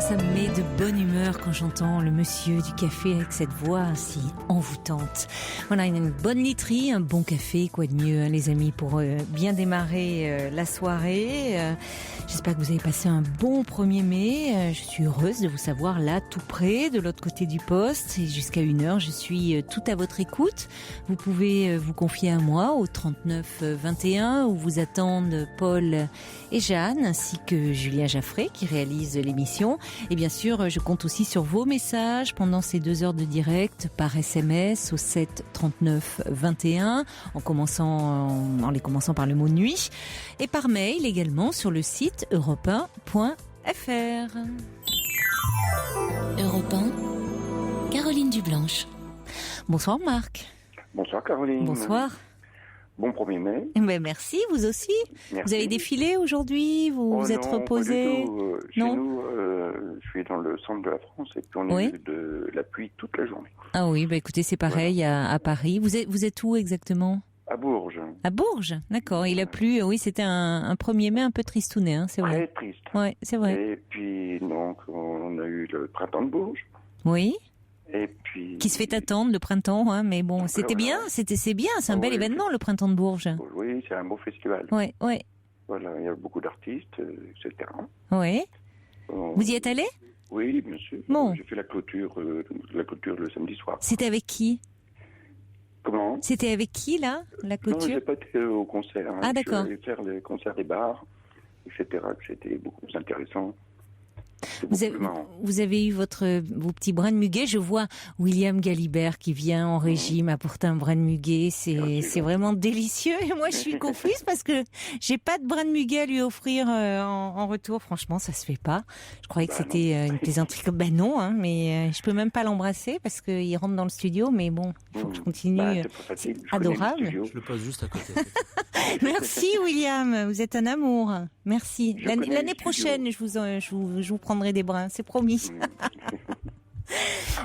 Ça me met de bonne humeur quand j'entends le monsieur du café avec cette voix ainsi envoûtante. Voilà, une bonne literie, un bon café, quoi de mieux, hein, les amis, pour bien démarrer la soirée. J'espère que vous avez passé un bon 1er mai. Je suis heureuse de vous savoir là, tout près, de l'autre côté du poste. Et jusqu'à 1h, je suis tout à votre écoute. Vous pouvez vous confier à moi au 39 21 où vous attendent Paul et Jeanne, ainsi que Julien Jaffré qui réalise l'émission. Et bien sûr, je compte aussi sur vos messages pendant ces 2 heures de direct par SMS au 7 39 21 en les commençant par le mot nuit et par mail également sur le site europe1.fr. Europe 1, Caroline Dublanche. Bonsoir Marc. Bonsoir Caroline. Bonsoir. Bon 1er mai. Ben merci, vous aussi. Merci. Vous avez défilé aujourd'hui, vous vous êtes reposé? Chez nous, je suis dans le centre de la France et puis on a eu de la pluie toute la journée. Ah oui, bah écoutez, c'est pareil à Paris. Vous êtes où exactement? À Bourges. À Bourges, d'accord. Il a plu, oui, c'était un 1er mai un peu tristounet, hein, c'est vrai. Très triste. Ouais, c'est vrai. Et puis donc on a eu le printemps de Bourges. Oui. Et puis qui se fait attendre le printemps, hein, mais bon, c'était bien, c'est bien, c'est un bel événement le printemps de Bourges. Oui, c'est un beau festival. Ouais. Voilà, il y a beaucoup d'artistes, etc. Oui. Vous y êtes allé? Oui, bien sûr. Bon. J'ai fait la clôture le samedi soir. C'était avec qui? Comment? C'était avec qui là, la clôture? Non, j'ai pas été au concert. Hein. Ah d'accord. Je suis allé faire le concert des bars, etc. C'était beaucoup plus intéressant. Vous avez eu vos petits brins de muguet. Je vois William Galibert qui vient en régime apporter un brin de muguet. C'est vraiment délicieux. Et moi, je suis confuse parce que j'ai pas de brin de muguet à lui offrir en retour. Franchement, ça se fait pas. Je croyais que c'était une plaisanterie. Ben non, hein, mais je peux même pas l'embrasser parce qu'il rentre dans le studio. Mais bon, il faut que je continue. C'est adorable. Je le pose juste à côté. Merci William, vous êtes un amour. Merci. L'année prochaine, je vous prendrai des brins, c'est promis.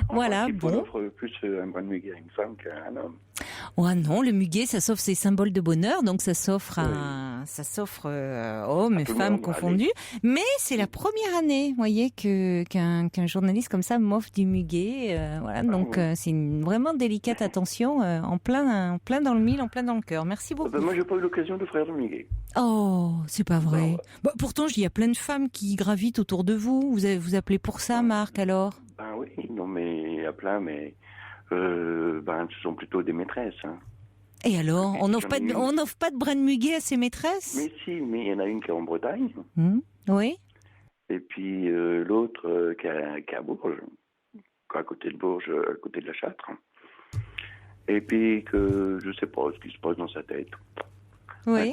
Voilà, bon. On offre plus un brin de muguet à une femme qu'à un homme. Oh non, le muguet, ça s'offre, c'est symbole de bonheur, donc ça s'offre hommes et femmes confondus. Mais c'est la première année, vous voyez, qu'un journaliste comme ça m'offre du muguet. Voilà, donc c'est une vraiment délicate attention, en plein dans le mille, en plein dans le cœur. Merci beaucoup. Moi, j'ai pas eu l'occasion d'offrir du muguet. Oh, c'est pas vrai. Bah, pourtant, il y a plein de femmes qui gravitent autour de vous. Vous appelez pour ça, Marc, alors? Ben oui, non, mais il y a plein, mais ce sont plutôt des maîtresses. Hein. Et alors, on n'offre pas de brin de muguet à ses maîtresses? Mais si, mais il y en a une qui est en Bretagne. Oui. Et puis l'autre qui est à Bourges, à côté de Bourges, à côté de la Châtre. Et puis que je sais pas ce qui se passe dans sa tête. Oui.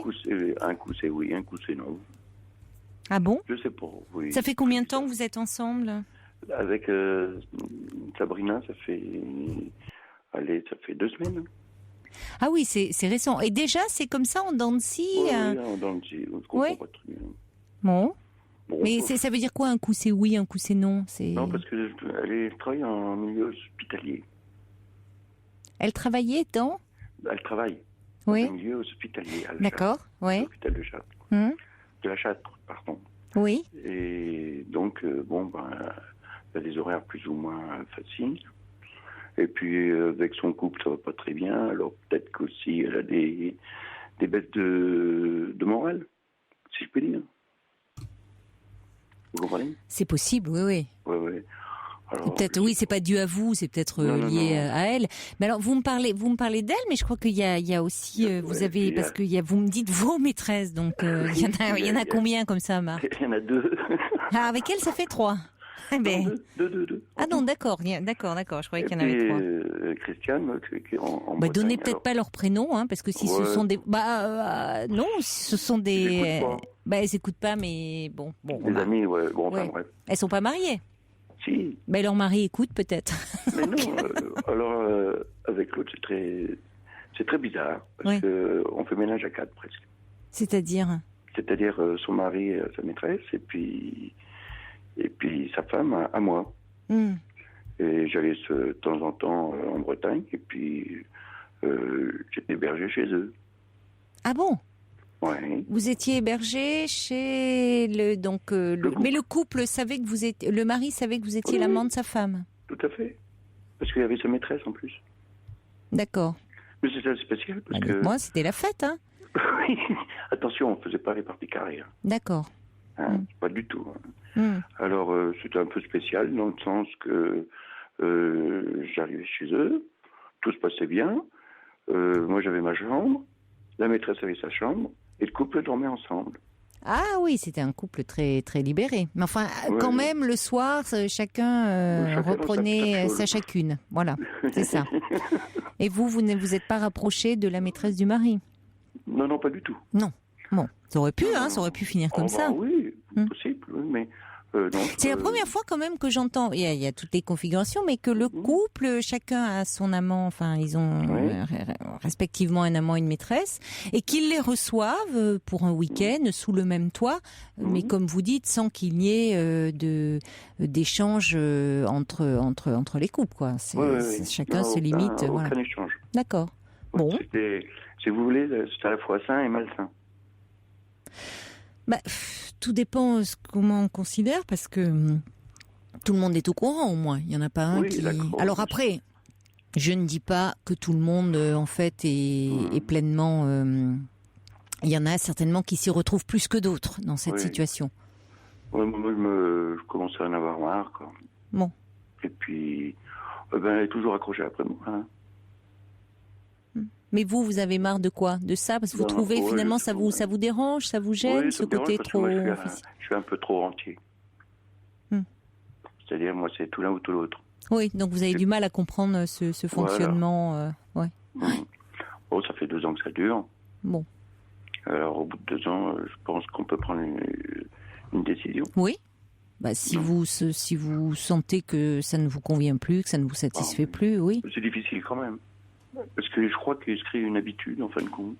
Un coup c'est oui, un coup c'est non. Ah bon? Je sais pas, oui. Ça fait combien de temps que vous êtes ensemble? Avec Sabrina, ça fait 2 semaines. Ah oui, c'est récent. Et déjà, c'est comme ça, en dents de scie? Oui, en dents de scie, on se comprend pas très bien. Bon. Mais ça veut dire quoi, un coup c'est oui, un coup c'est non? Non, parce qu'elle travaille en milieu hospitalier. Elle travaillait dans? Elle travaille dans un milieu hospitalier. D'accord, oui. L'hôpital de Châtre. De la Châtre, pardon. Oui. Et donc, elle a des horaires plus ou moins faciles. Et puis, avec son couple, ça va pas très bien. Alors, peut-être qu'aussi, elle a des baisses de morale, si je peux dire. Vous comprenez? C'est possible, oui. Oui. Alors, peut-être, oui, c'est pas dû à vous, c'est peut-être lié à elle. Mais alors, vous me parlez d'elle, mais je crois qu'il y a aussi, vous avez, parce que vous me dites vos maîtresses, donc il y en a combien comme ça, Marc? Il y en a 2. Ah, avec elle, ça fait 3. Non, deux. Ah non, d'accord, je croyais qu'il y en avait 3. Christiane, qui est en Bretagne. Donnez peut-être pas leur prénom, hein, parce que si ce sont des, non, si ce sont des, elles écoutent pas, mais bon. Des amis, bref. Elles sont pas mariées. Si. Leur mari écoute peut-être. Mais non, alors avec l'autre c'est très bizarre parce que on fait ménage à 4 presque. C'est-à-dire son mari, sa maîtresse et puis sa femme à moi. Et j'allais de temps en temps en Bretagne et puis j'étais hébergé chez eux. Ah bon? Ouais. Vous étiez hébergé chez le couple. mais le couple savait que vous étiez, le mari savait que vous étiez Oui. l'amant de sa femme. Tout à fait. Parce qu'il y avait sa maîtresse en plus. D'accord. Mais c'est ça spécial parce que... Moi, c'était la fête, hein. Oui. Attention, on ne faisait pas les parties carrées. D'accord. Pas du tout. Alors, c'était un peu spécial dans le sens que j'arrivais chez eux, tout se passait bien. Moi, j'avais ma chambre, la maîtresse avait sa chambre, et le couple dormait ensemble. Ah oui, c'était un couple très très libéré. Mais enfin, Ouais. quand même, le soir, chacun Chacun reprenait dans sa sa chacune. Voilà, c'est ça. Et vous ne vous êtes pas rapproché de la maîtresse du mari? Non, pas du tout. Non. Bon, ça aurait pu, ça aurait pu finir comme ça. Oui, possible, oui, mais non. C'est la première fois quand même que j'entends, il y a toutes les configurations, mais que le couple, chacun a son amant, enfin ils ont respectivement un amant et une maîtresse, et qu'ils les reçoivent pour un week-end sous le même toit, mais comme vous dites, sans qu'il y ait d'échange entre les couples, quoi. Chacun se limite. Aucun échange. D'accord. Bon. C'était, si vous voulez, c'était à la fois sain et malsain. Tout dépend comment on considère, parce que tout le monde est au courant, au moins. Il n'y en a pas un qui... d'accord. Alors après, je ne dis pas que tout le monde, en fait, est pleinement... Il y en a certainement qui s'y retrouvent plus que d'autres dans cette situation. Ouais, moi, je commençais à en avoir marre, quoi. Bon. Et puis, elle est toujours accrochée après moi. Hein. Mais vous avez marre de quoi? De ça? Parce que vous trouvez finalement ça vous dérange, ça vous gêne, ce côté trop... Moi, je suis un peu trop rentier. C'est-à-dire, moi, c'est tout l'un ou tout l'autre. Oui, donc vous avez du mal à comprendre ce fonctionnement. Bon, ça fait 2 ans que ça dure. Bon. Alors, au bout de 2 ans, je pense qu'on peut prendre une décision. Oui. Si vous sentez que ça ne vous convient plus, que ça ne vous satisfait plus, oui. C'est difficile quand même. Parce que je crois qu'il se crée une habitude, en fin de compte.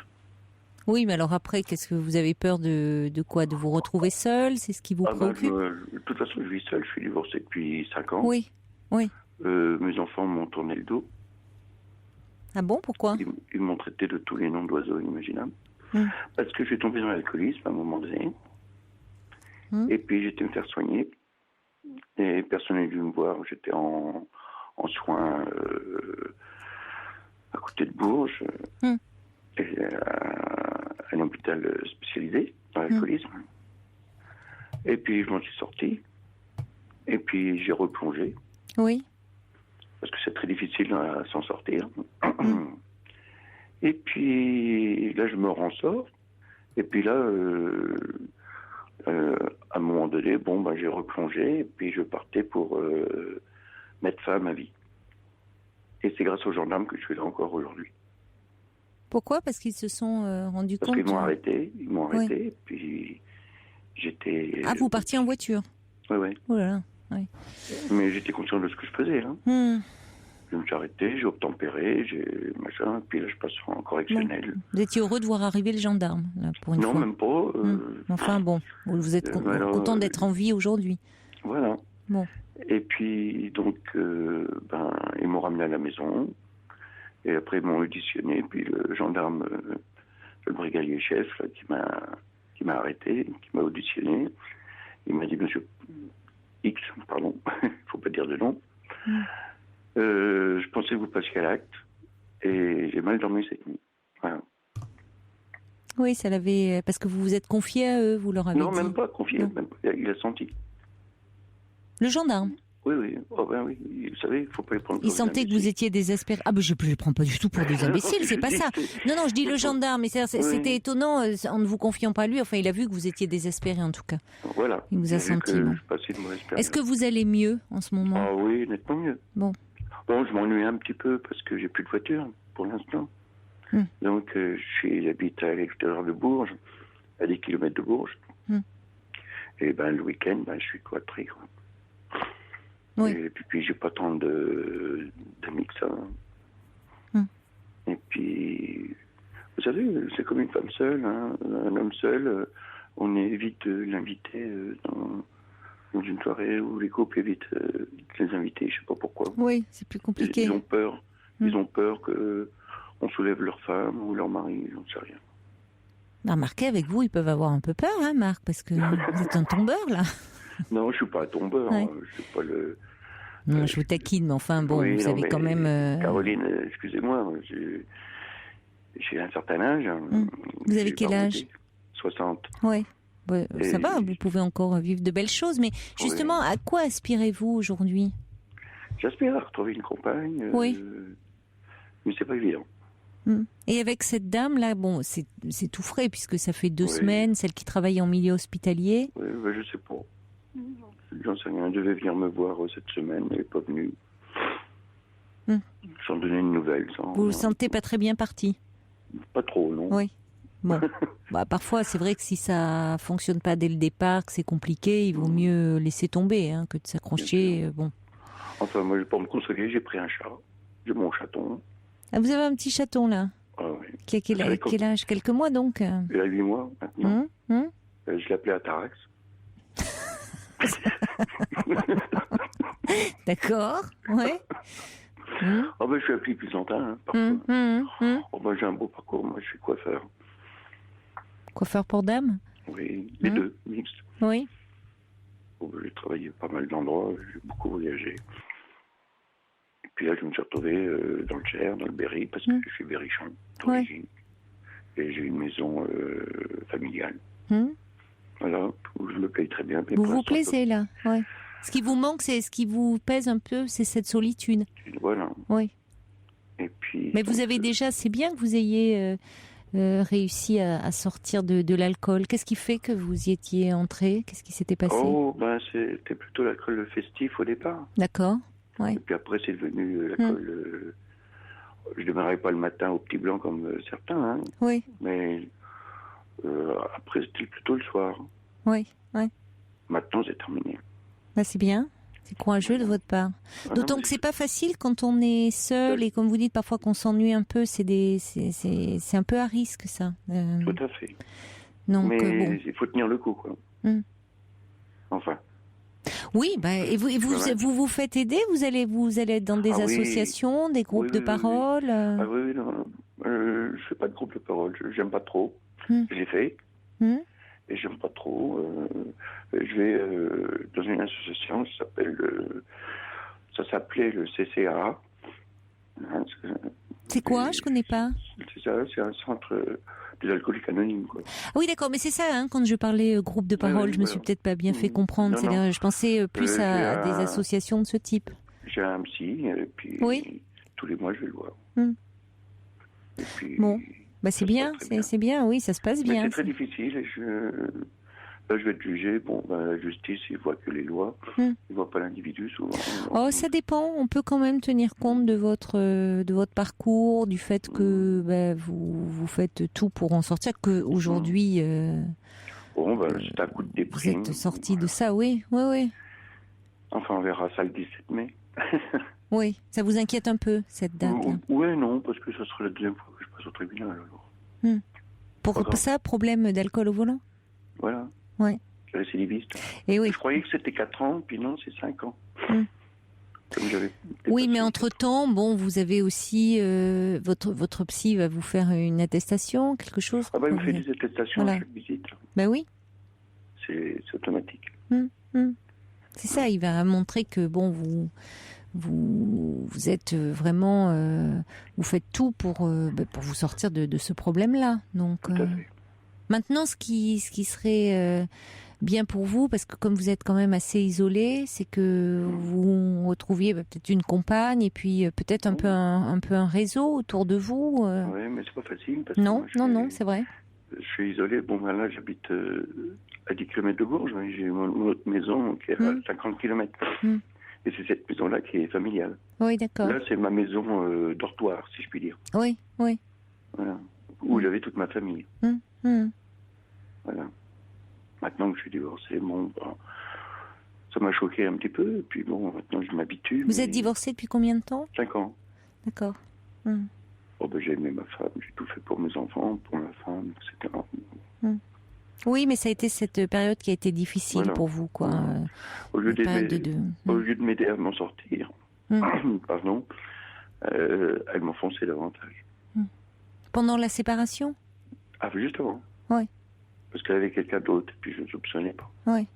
Oui, mais alors après, qu'est-ce que vous avez peur de quoi? De vous retrouver seul? C'est ce qui vous préoccupe? De toute façon, je vis seul. Je suis divorcé depuis 5 ans. Oui. Mes enfants m'ont tourné le dos. Ah bon, pourquoi? Ils m'ont traité de tous les noms d'oiseaux inimaginables. Parce que je suis tombé dans l'alcoolisme à un moment donné. Et puis j'étais me faire soigner. Et personne n'est venu me voir. J'étais en soins à côté de Bourges. Et à un hôpital spécialisé dans l'alcoolisme. Et puis je m'en suis sorti. Et puis j'ai replongé. Oui. Parce que c'est très difficile à s'en sortir. Et puis là, je me ressors. Et puis là, à un moment donné, j'ai replongé. Et puis je partais pour mettre fin à ma vie. Et c'est grâce aux gendarmes que je suis là encore aujourd'hui. Pourquoi? Parce qu'ils se sont rendus compte. Parce qu'ils m'ont arrêté. Et puis j'étais... Ah, vous partiez en voiture? Oui. Oh là là. Oui. Mais j'étais conscient de ce que je faisais. Hein. Je me suis arrêté, j'ai obtempéré, machin, puis là je passe en correctionnel. Vous étiez heureux de voir arriver le gendarme, là, pour une fois? Non, même pas. Enfin bon, vous êtes content d'être en vie aujourd'hui. Voilà. Bon. Et puis donc, ils m'ont ramené à la maison, et après ils m'ont auditionné, puis le gendarme, le brigadier chef, là, qui m'a arrêté, qui m'a auditionné, il m'a dit, monsieur X, pardon, il faut pas dire de nom. Je pensais que vous passiez à l'acte et j'ai mal dormi cette nuit. Voilà. Oui, ça l'avait... Parce que vous vous êtes confié à eux, vous leur avez dit? Non, même pas confié, même pas. Il a senti. Le gendarme? Oui. Oh ben oui, vous savez, il ne faut pas les prendre pour Il sentait que vous étiez désespéré. Ah ben je ne les prends pas du tout pour des imbéciles, c'est pas ça. Non, je dis le gendarme, mais c'était étonnant en ne vous confiant pas à lui. Enfin, il a vu que vous étiez désespéré en tout cas. Voilà. Il vous a senti. Est-ce que vous allez mieux en ce moment? Ah oui, nettement mieux. Bon, je m'ennuie un petit peu parce que j'ai plus de voiture pour l'instant. Donc j'habite à l'extérieur de Bourges, à 10 km de Bourges. Et le week-end, je suis cloîtré, quoi. Oui. Et puis j'ai pas tant d'amis que ça. Et puis, vous savez, c'est comme une femme seule, hein, un homme seul, on évite de l'inviter dans une soirée où les couples évitent de les inviter, je sais pas pourquoi. Oui, c'est plus compliqué. Ils ont peur. Ils ont peur qu'on soulève leur femme ou leur mari, j'en sais rien. Remarquez, avec vous, ils peuvent avoir un peu peur, hein, Marc, parce que vous êtes un tombeur, là. Non, je suis pas un tombeur. Ouais. Je suis pas le... Non, je vous taquine, mais enfin, bon, Oui, vous non, avez mais quand même... Caroline, excusez-moi, j'ai un certain âge. Vous avez J'ai quel pas âge? voté. 60. Oui. Ça Et- va, vous pouvez encore vivre de belles choses, mais justement, à quoi aspirez-vous aujourd'hui? J'aspire à retrouver une compagne. Oui. Mais c'est pas évident. Et avec cette dame-là, bon, c'est tout frais, puisque ça fait 2 Oui. semaines, celle qui travaille en milieu hospitalier. Oui, ben, je sais pas. J'en sais rien. Elle devait venir me voir cette semaine. Elle n'est pas venue. Sans donner une nouvelle. Vous vous sentez pas très bien parti? Pas trop, non. Oui. Bon, parfois c'est vrai que si ça fonctionne pas dès le départ, que c'est compliqué, il vaut mieux laisser tomber hein, que de s'accrocher. Bon. Enfin, moi, pour me consoler, j'ai pris un chat. J'ai mon chaton. Ah, vous avez un petit chaton là, Ah, oui. qui a quel âge? Quelques mois donc. Il a 8 mois maintenant. Je l'appelais Atarax. D'accord, ouais. Oh, ben, je suis appelé plus longtemps. Hein, parfois. Oh, ben, j'ai un beau parcours. Moi, je suis coiffeur. Coiffeur pour dame? Oui, les deux, mixtes. Oui. Oh, j'ai travaillé pas mal d'endroits. J'ai beaucoup voyagé. Et puis là, je me suis retrouvé dans le Cher, dans le Berry, parce que je suis berrichon d'origine. Et j'ai une maison familiale. Voilà, où je me paye très bien. Vous vous plaisez là, ouais. Ce qui vous manque, c'est ce qui vous pèse un peu, c'est cette solitude. Voilà. Oui. Et puis. Mais vous avez déjà, c'est bien que vous ayez réussi à sortir de l'alcool. Qu'est-ce qui fait que vous y étiez entré? Qu'est-ce qui s'était passé? Oh, ben c'était plutôt l'alcool festif au départ. D'accord. Ouais. Et puis après, c'est devenu l'alcool. Je ne démarrais pas le matin au petit blanc comme certains, hein. Oui. Mais après, c'était plutôt le soir. Oui, oui. Maintenant, c'est terminé. Bah, c'est bien. C'est courageux de votre part. D'autant que c'est pas facile quand on est seul et comme vous dites parfois qu'on s'ennuie un peu, c'est un peu à risque ça. Tout à fait. Donc, mais bon. il faut tenir le coup, quoi. Enfin. Oui, bah, et vous faites aider, vous allez être dans des associations, des groupes de parole. Ah oui, non. Je fais pas de groupe de parole. J'aime pas trop. Je l'ai fait. Et j'aime pas trop. Je vais dans une association qui ça s'appelait le CCA. Hein, c'est quoi? Je connais pas. C'est ça, c'est un centre des alcooliques anonymes, quoi. Ah oui, d'accord, mais c'est ça, hein, quand je parlais groupe de parole, je me suis peut-être pas bien fait comprendre. Non, C'est-à-dire, non. je pensais plus à des associations de ce type. J'ai un psy, et puis tous les mois je vais le voir. Et puis, bon, bah c'est bien, c'est bien, oui, ça se passe bien. Mais c'est très difficile. Et là, je vais être jugé. Bon, la justice, il voit que les lois. Il ne voit pas l'individu souvent. Oh, ça dépend. On peut quand même tenir compte de votre parcours, du fait que vous faites tout pour en sortir. Que aujourd'hui, bon, c'est un coup de déprime. Vous êtes sorti de ça, oui. Enfin, on verra ça le 17 mai. Oui, ça vous inquiète un peu cette date? Oui, non, parce que ça sera la deuxième fois que je passe au tribunal. Alors. Pour ça, problème d'alcool au volant? Voilà. Ouais. Récidiviste. Et oui. Je croyais que c'était 4 ans, puis non, c'est 5 ans. Oui, mais entre-temps, bon, vous avez aussi... votre psy va vous faire une attestation, quelque chose? Ah il me fait des attestations à chaque visite. Ben oui. C'est automatique. C'est ça, il va montrer que, bon, vous êtes vraiment... vous faites tout pour vous sortir de ce problème-là. Donc, tout à fait. Maintenant, ce qui serait bien pour vous, parce que comme vous êtes quand même assez isolé, c'est que vous retrouviez peut-être une compagne et puis peut-être un peu un réseau autour de vous. Oui, mais c'est pas facile. Parce non, que moi, non, c'est vrai. Je suis isolé. Bon, là, j'habite à 10 km de Bourges. J'ai mon autre maison qui est à 50 km. Et c'est cette maison-là qui est familiale. Oui, d'accord. Là, c'est ma maison dortoir, si je puis dire. Oui. Voilà. Où j'avais toute ma famille. Voilà. Maintenant que je suis divorcé, bon, ça m'a choqué un petit peu. Et puis bon, maintenant je m'habitue. Vous êtes divorcé depuis combien de temps? 5 ans. D'accord. J'ai aimé ma femme, j'ai tout fait pour mes enfants, pour ma femme, etc. Oui, mais ça a été cette période qui a été difficile pour vous, quoi. Au lieu de m'aider à m'en sortir, pardon, elle m'enfonçait davantage. Pendant la séparation? Ah, juste avant. Oui. Parce qu'elle avait quelqu'un d'autre, et puis je ne soupçonnais pas. Oui.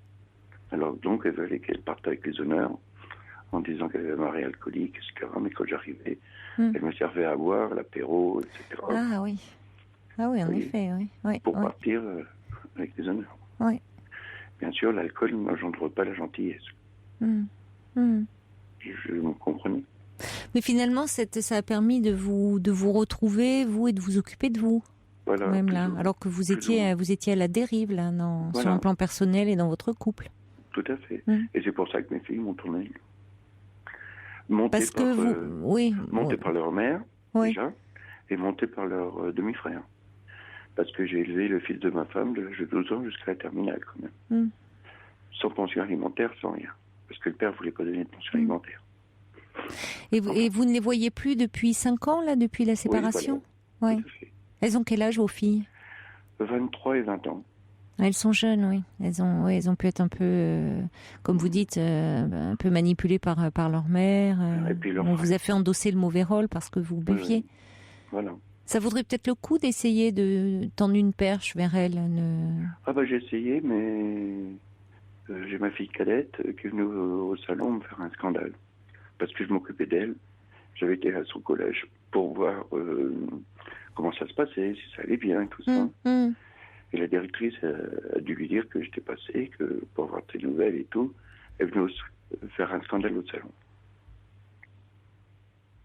Alors donc, elle voulait qu'elle parte avec les honneurs, en disant qu'elle avait un mari alcoolique, etc. Mais quand j'arrivais, elle me servait à boire, l'apéro, etc. Ah oui. Ah oui, en Oui. effet, oui. Oui. Pour oui. partir avec les honneurs. Oui. Bien sûr, l'alcool n'engendre pas la gentillesse. Mm. Mm. Je me comprenais. Mais finalement, ça a permis de vous retrouver, vous, et de vous occuper de vous. Voilà. Même là, alors que vous étiez à la dérive, là, sur un plan personnel et dans votre couple. Tout à fait. Mm. Et c'est pour ça que mes filles m'ont tourné. Parce que Montées par leur mère, oui. déjà, et montées par leur demi-frère. Parce que j'ai élevé le fils de ma femme de l'âge de 12 ans jusqu'à la terminale, quand même. Sans pension alimentaire, sans rien. Parce que le père ne voulait pas donner de pension alimentaire. Et vous ne les voyez plus depuis 5 ans, là, depuis la séparation? Oui, tout à fait. Elles ont quel âge, vos filles? 23 et 20 ans. Elles sont jeunes, oui. Elles ont pu être un peu, comme vous dites, un peu manipulées par leur mère. Et puis on vous a fait endosser le mauvais rôle parce que vous buviez. Voilà. Ça vaudrait peut-être le coup d'essayer de tendre une perche vers elle. Ah bah j'ai essayé, mais j'ai ma fille cadette qui est venue au salon me faire un scandale. Parce que je m'occupais d'elle. J'avais été à son collège pour voir comment ça se passait, si ça allait bien, tout ça. Et la directrice a dû lui dire que j'étais passé, que pour avoir tes nouvelles et tout, elle venait faire un scandale au salon.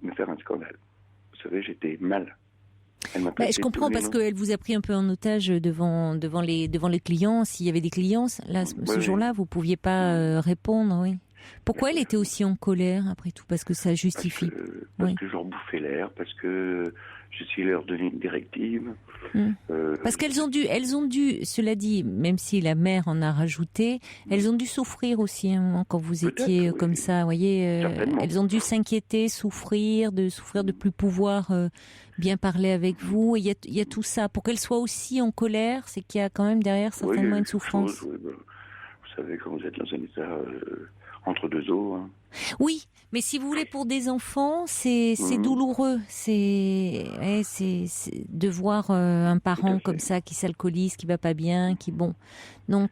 Me faire un scandale. Vous savez, j'étais mal. Je comprends parce qu'elle vous a pris un peu en otage devant les clients. S'il y avait des clients, là, ce jour-là, vous ne pouviez pas répondre, oui. Pourquoi elle était aussi en colère, après tout? Parce que ça justifie. Parce que je leur bouffais l'air, parce que j'essayais de leur donner une directive. Parce qu'elles ont dû, cela dit, même si la mère en a rajouté, elles ont dû souffrir aussi un moment quand vous étiez comme ça, voyez. Elles ont dû s'inquiéter, souffrir de plus pouvoir bien parler avec vous. Il y a tout ça. Pour qu'elles soient aussi en colère, c'est qu'il y a quand même derrière certainement une souffrance. Vous savez, quand vous êtes dans un état entre deux eaux. Hein. Oui, mais si vous voulez, pour des enfants, c'est douloureux. C'est de voir un parent comme ça qui s'alcoolise, qui va pas bien, qui bon. Donc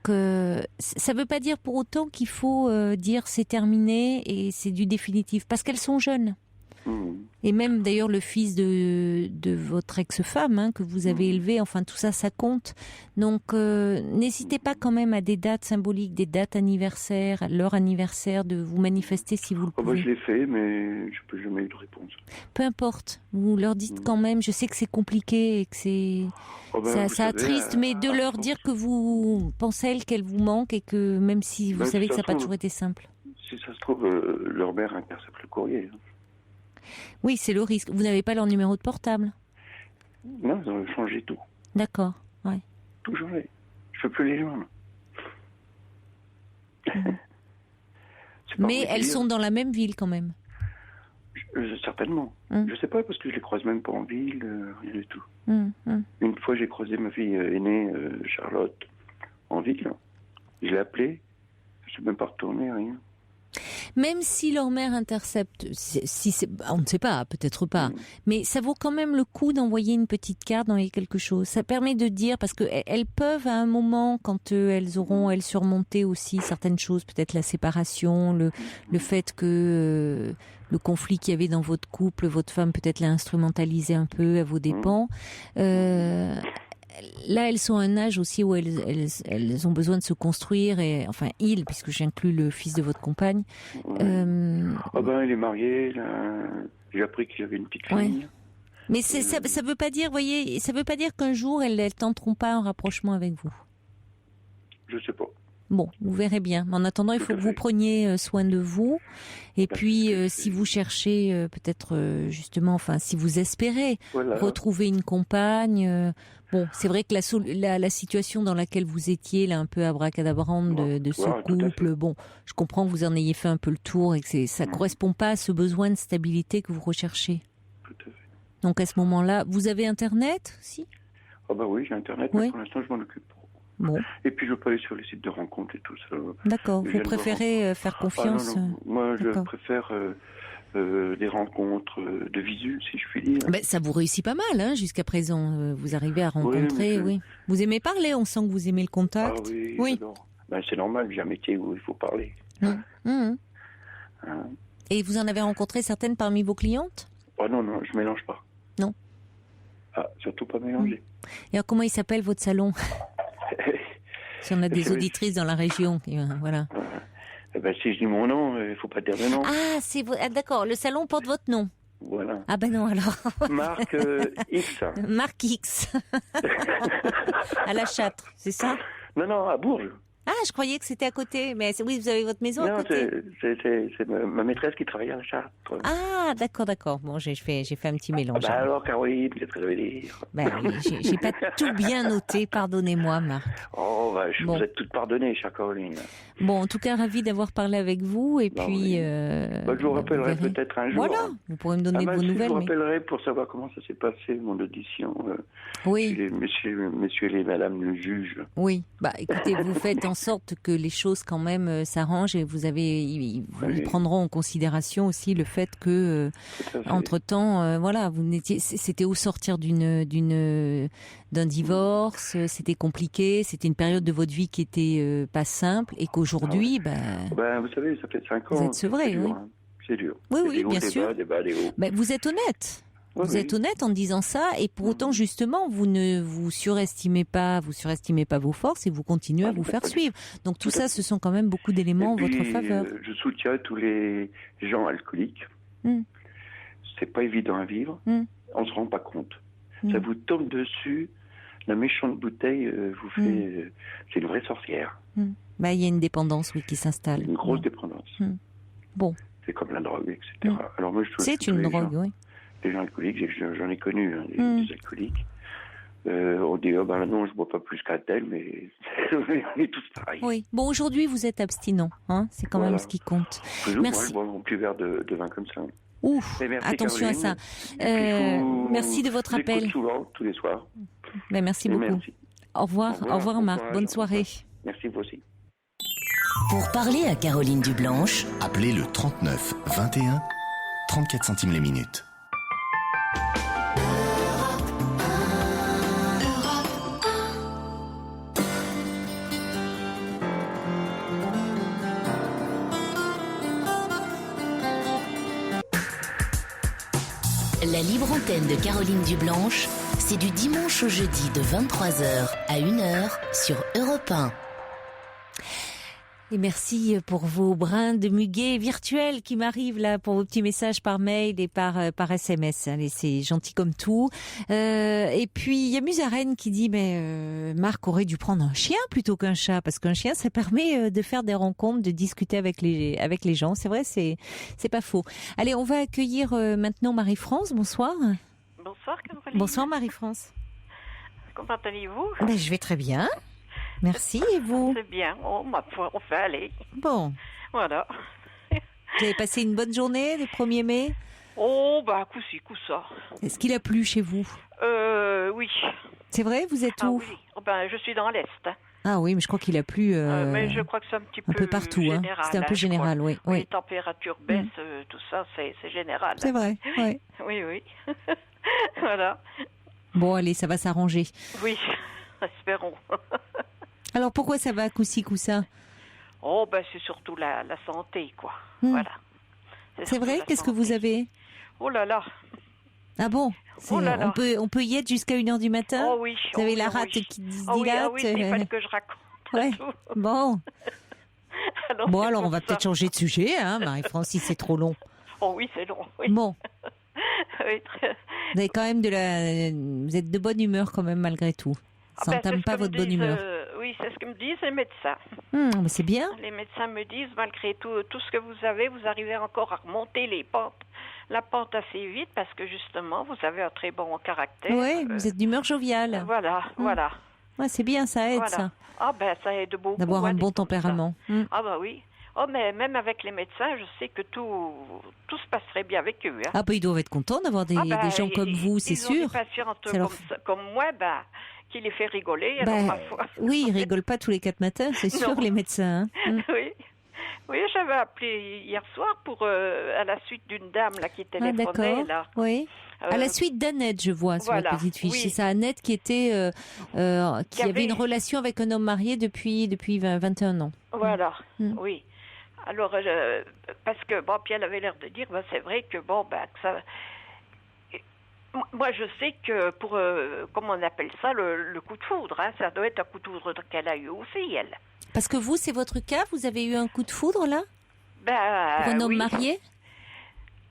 ça veut pas dire pour autant qu'il faut dire c'est terminé et c'est du définitif, parce qu'elles sont jeunes. Et même d'ailleurs le fils de votre ex-femme que vous avez élevé, enfin tout ça, ça compte. Donc n'hésitez pas quand même à des dates symboliques, des dates anniversaires, à leur anniversaire, de vous manifester si vous le pouvez. Je l'ai fait, mais je n'ai jamais eu de réponse. Peu importe, vous leur dites quand même, je sais que c'est compliqué et que c'est ça attriste, mais de leur dire que vous pensez qu'elle vous manque et que même si vous savez que ça n'a pas toujours été simple. Si ça se trouve, leur mère intercepte le courrier. Oui, c'est le risque. Vous n'avez pas leur numéro de portable? Non, ils ont changé tout. D'accord, ouais. Tout changé. Je ne peux plus les joindre. Mais elles sont dans la même ville quand même? Certainement. Je ne sais pas, parce que je les croise même pas en ville, rien du tout. Une fois, j'ai croisé ma fille aînée, Charlotte, en ville. Je l'ai appelée. Je ne suis même pas retourné, rien. Même si leur mère intercepte, on ne sait pas, peut-être pas, mais ça vaut quand même le coup d'envoyer une petite carte, d'envoyer quelque chose. Ça permet de dire, parce qu'elles peuvent à un moment, quand elles auront surmonté aussi certaines choses, peut-être la séparation, le fait que le conflit qu'il y avait dans votre couple, votre femme peut-être l'a instrumentalisé un peu à vos dépens. Là, elles sont à un âge aussi où elles ont besoin de se construire, et enfin, puisque j'inclus le fils de votre compagne. Il est marié, j'ai appris qu'il avait une petite fille. Mais ça veut pas dire, voyez, ça veut pas dire qu'un jour elles tenteront pas un rapprochement avec vous. Je sais pas. Bon, vous verrez bien. Mais en attendant, il faut que vous preniez soin de vous. Et puis, si vous cherchez peut-être justement, enfin, si vous espérez retrouver une compagne, bon, c'est vrai que la situation dans laquelle vous étiez, là, un peu abracadabrante de ce couple, bon, je comprends que vous en ayez fait un peu le tour et que ça correspond pas à ce besoin de stabilité que vous recherchez. Tout à fait. Donc à ce moment-là, vous avez Internet aussi? Oui, j'ai Internet, mais pour l'instant, je m'en occupe pas. Bon. Et puis je peux aller sur les sites de rencontres et tout ça. D'accord. Vous préférez faire confiance? Non. Moi, je préfère des rencontres de visu, si je puis dire. Ben, ça vous réussit pas mal, hein, jusqu'à présent. Vous arrivez à rencontrer, oui. Vous aimez parler, on sent que vous aimez le contact. Ah oui. Ben, c'est normal, j'ai un métier où il faut parler. Hein. Et vous en avez rencontré certaines parmi vos clientes? Oh non, je mélange pas. Non. Ah, surtout pas mélanger. Et alors, comment il s'appelle votre salon? Si on a des auditrices dans la région, voilà. Ben, si je dis mon nom, il faut pas dire le nom. Ah, d'accord, le salon porte votre nom. Voilà. Ah ben non alors. Marc X. Marc X. À La Châtre, c'est ça? Non, à Bourges. Ah, je croyais que c'était à côté, mais oui, vous avez votre maison à côté. C'est ma maîtresse qui travaille à La Châtre. Ah, d'accord. Bon, j'ai fait un petit mélange. Ah bah alors, Caroline, vous êtes révélée. Ben oui, j'ai pas tout bien noté, pardonnez-moi, Marc. Oh, vous êtes toutes pardonnées, chère Caroline. Bon, en tout cas, ravi d'avoir parlé avec vous, et puis... je vous rappellerai peut-être un jour. Voilà, vous pourrez me donner vos nouvelles. Je vous rappellerai pour savoir comment ça s'est passé, mon audition. Oui. Messieurs et madame le juge. Oui, bah écoutez, vous faites en sorte que les choses quand même s'arrangent, et ils prendront en considération aussi le fait que entre-temps, voilà, c'était au sortir d'un divorce, c'était compliqué, c'était une période de votre vie qui était pas simple, et qu'aujourd'hui, vous savez, ça fait 5 ans. Vous êtes sevré, oui. C'est dur. Oui, bien sûr. Des bas, des hauts. Mais vous êtes honnête. Vous êtes honnête en disant ça, et pour autant, justement, vous ne vous surestimez pas vos forces, et vous continuez à vous faire suivre. Donc tout ça, ce sont quand même beaucoup d'éléments en votre faveur. Je soutiens tous les gens alcooliques. C'est pas évident à vivre. On se rend pas compte. Ça vous tombe dessus. La méchante bouteille vous fait. C'est une vraie sorcière. Il y a une dépendance, oui, qui s'installe. Une grosse dépendance. Bon. C'est comme la drogue, etc. Alors moi, c'est une drogue, oui. Les gens alcooliques, j'en ai connu, des alcooliques. On dit, non, je bois pas plus qu'un tel, mais on est tous pareils. Oui. Bon, aujourd'hui, vous êtes abstinent, hein. C'est quand même ce qui compte. Merci. Moi, je bois mon petit verre de vin comme ça. Ouf, attention Caroline. À ça. Merci de votre appel. J'écoute souvent, tous les soirs. Merci beaucoup. Merci. Au revoir Marc. Bonne soirée. Merci, vous aussi. Pour parler à Caroline Dublanche, appelez le 39 21 34 centimes les minutes. La libre antenne de Caroline Dublanche, c'est du dimanche au jeudi de 23h à 1h sur Europe 1. Et merci pour vos brins de muguet virtuels qui m'arrivent là, pour vos petits messages par mail et par SMS. Allez, c'est gentil comme tout. Et puis il y a Musarène qui dit Marc aurait dû prendre un chien plutôt qu'un chat, parce qu'un chien ça permet de faire des rencontres, de discuter avec les gens. C'est vrai, c'est pas faux. Allez, on va accueillir maintenant Marie-France. Bonsoir. Bonsoir Caroline. Bonsoir Marie-France. Comment allez-vous? Je vais très bien. Merci, et vous? C'est bien, on fait aller. Bon. Voilà. Vous avez passé une bonne journée, le 1er mai? Coup-ci, coup-ça. Est-ce qu'il a plu chez vous? Oui. C'est vrai, vous êtes où? Oui. Je suis dans l'Est. Ah oui, mais je crois qu'il a plu... mais je crois que c'est un peu partout. général. C'est un peu général, oui. Les températures baissent, tout ça, c'est général. C'est vrai, oui. Oui. Voilà. Bon, allez, ça va s'arranger. Oui, espérons. Alors, pourquoi ça va coup-ci, coup-ça? C'est surtout la santé, quoi. Voilà. C'est vrai? Qu'est-ce que vous avez? Oh là là. Ah bon? On peut y être jusqu'à 1h du matin? Oh oui. Vous avez la rate qui se dilate? Oui, il fallait que je raconte. Ouais. Bon. Alors on va peut-être ça. changer de sujet, hein, Marie-France, si c'est trop long. Oh oui, c'est long, oui. Bon. Oui, Vous avez quand même vous êtes de bonne humeur quand même malgré tout. Ça n'entame pas votre bonne humeur. Oui, c'est ce que me disent les médecins. Mais c'est bien. Les médecins me disent, malgré tout ce que vous avez, vous arrivez encore à remonter la pente assez vite, parce que justement, vous avez un très bon caractère. Oui, vous êtes d'humeur joviale. Voilà. Ouais, c'est bien, ça aide, ça. Ça aide beaucoup. D'avoir un bon tempérament. Oui. Mais même avec les médecins, je sais que tout se passerait bien avec eux. Hein. Ils doivent être contents d'avoir des gens comme vous, c'est sûr. Ils ont des patientes comme moi, qui les fait rigoler. Alors, ma foi. Oui, ils rigolent pas tous les 4 matins, c'est sûr, les médecins. Hein. Oui, j'avais appelé hier soir pour à la suite d'une dame là qui Ah, téléphonait d'accord. là. Oui. À la suite d'Annette, je vois sur voilà, votre petite fiche. oui. C'est ça, Annette qui était, qui avait avait- une relation avec un homme marié depuis 21 ans. Voilà, Mm. oui. Alors, parce que, bon, puis elle avait l'air de dire, c'est vrai que, bon, que ça... Moi, je sais que pour, comment on appelle ça, le coup de foudre, hein, ça doit être un coup de foudre qu'elle a eu aussi, elle. Parce que vous, c'est votre cas, vous avez eu un coup de foudre là pour un homme oui. marié?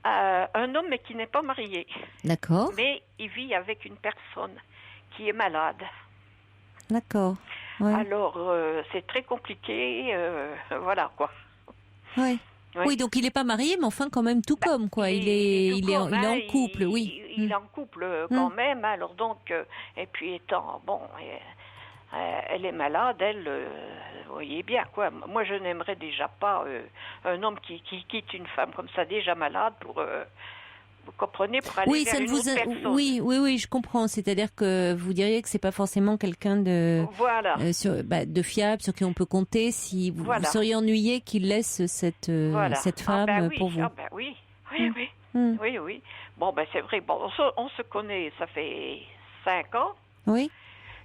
Un homme, mais qui n'est pas marié. D'accord, Mais il vit avec une personne qui est malade. d'accord. Ouais. Alors, c'est très compliqué, voilà, quoi. Ouais. Oui. Oui, donc il n'est pas marié, mais enfin quand même tout comme quoi. Il est en couple, oui. Il est en couple quand même. Alors donc, et puis étant bon, elle est malade, elle, vous voyez bien quoi. Moi, je n'aimerais déjà pas un homme qui quitte une femme comme ça déjà malade pour, vous comprenez, pour aller vers une autre personne. Oui, je comprends. C'est-à-dire que vous diriez que c'est pas forcément quelqu'un de Voilà. de fiable, sur qui on peut compter. Si vous seriez ennuyé qu'il laisse cette femme oui, pour vous. Ah ben oui, oui. Mm. Oui. Bon, c'est vrai. Bon, on se connaît, ça fait 5 ans, Oui.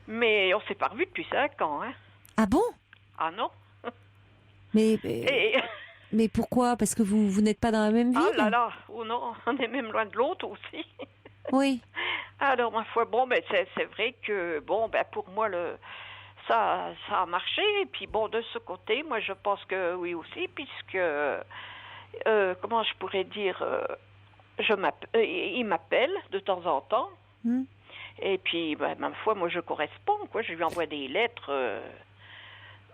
mais on s'est pas revus depuis 5 ans, hein. Ah bon? Ah non? Mais pourquoi? Parce que vous n'êtes pas dans la même ville? Ah là là, oh non, on est même loin de l'autre aussi. Oui. Alors, ma foi, bon, c'est vrai que, bon, pour moi, ça a marché. Et puis, bon, de ce côté, moi, je pense que oui aussi, puisque, comment je pourrais dire, il m'appelle de temps en temps. Mm. Et puis, ma foi, moi, je corresponds, quoi. Je lui envoie des lettres,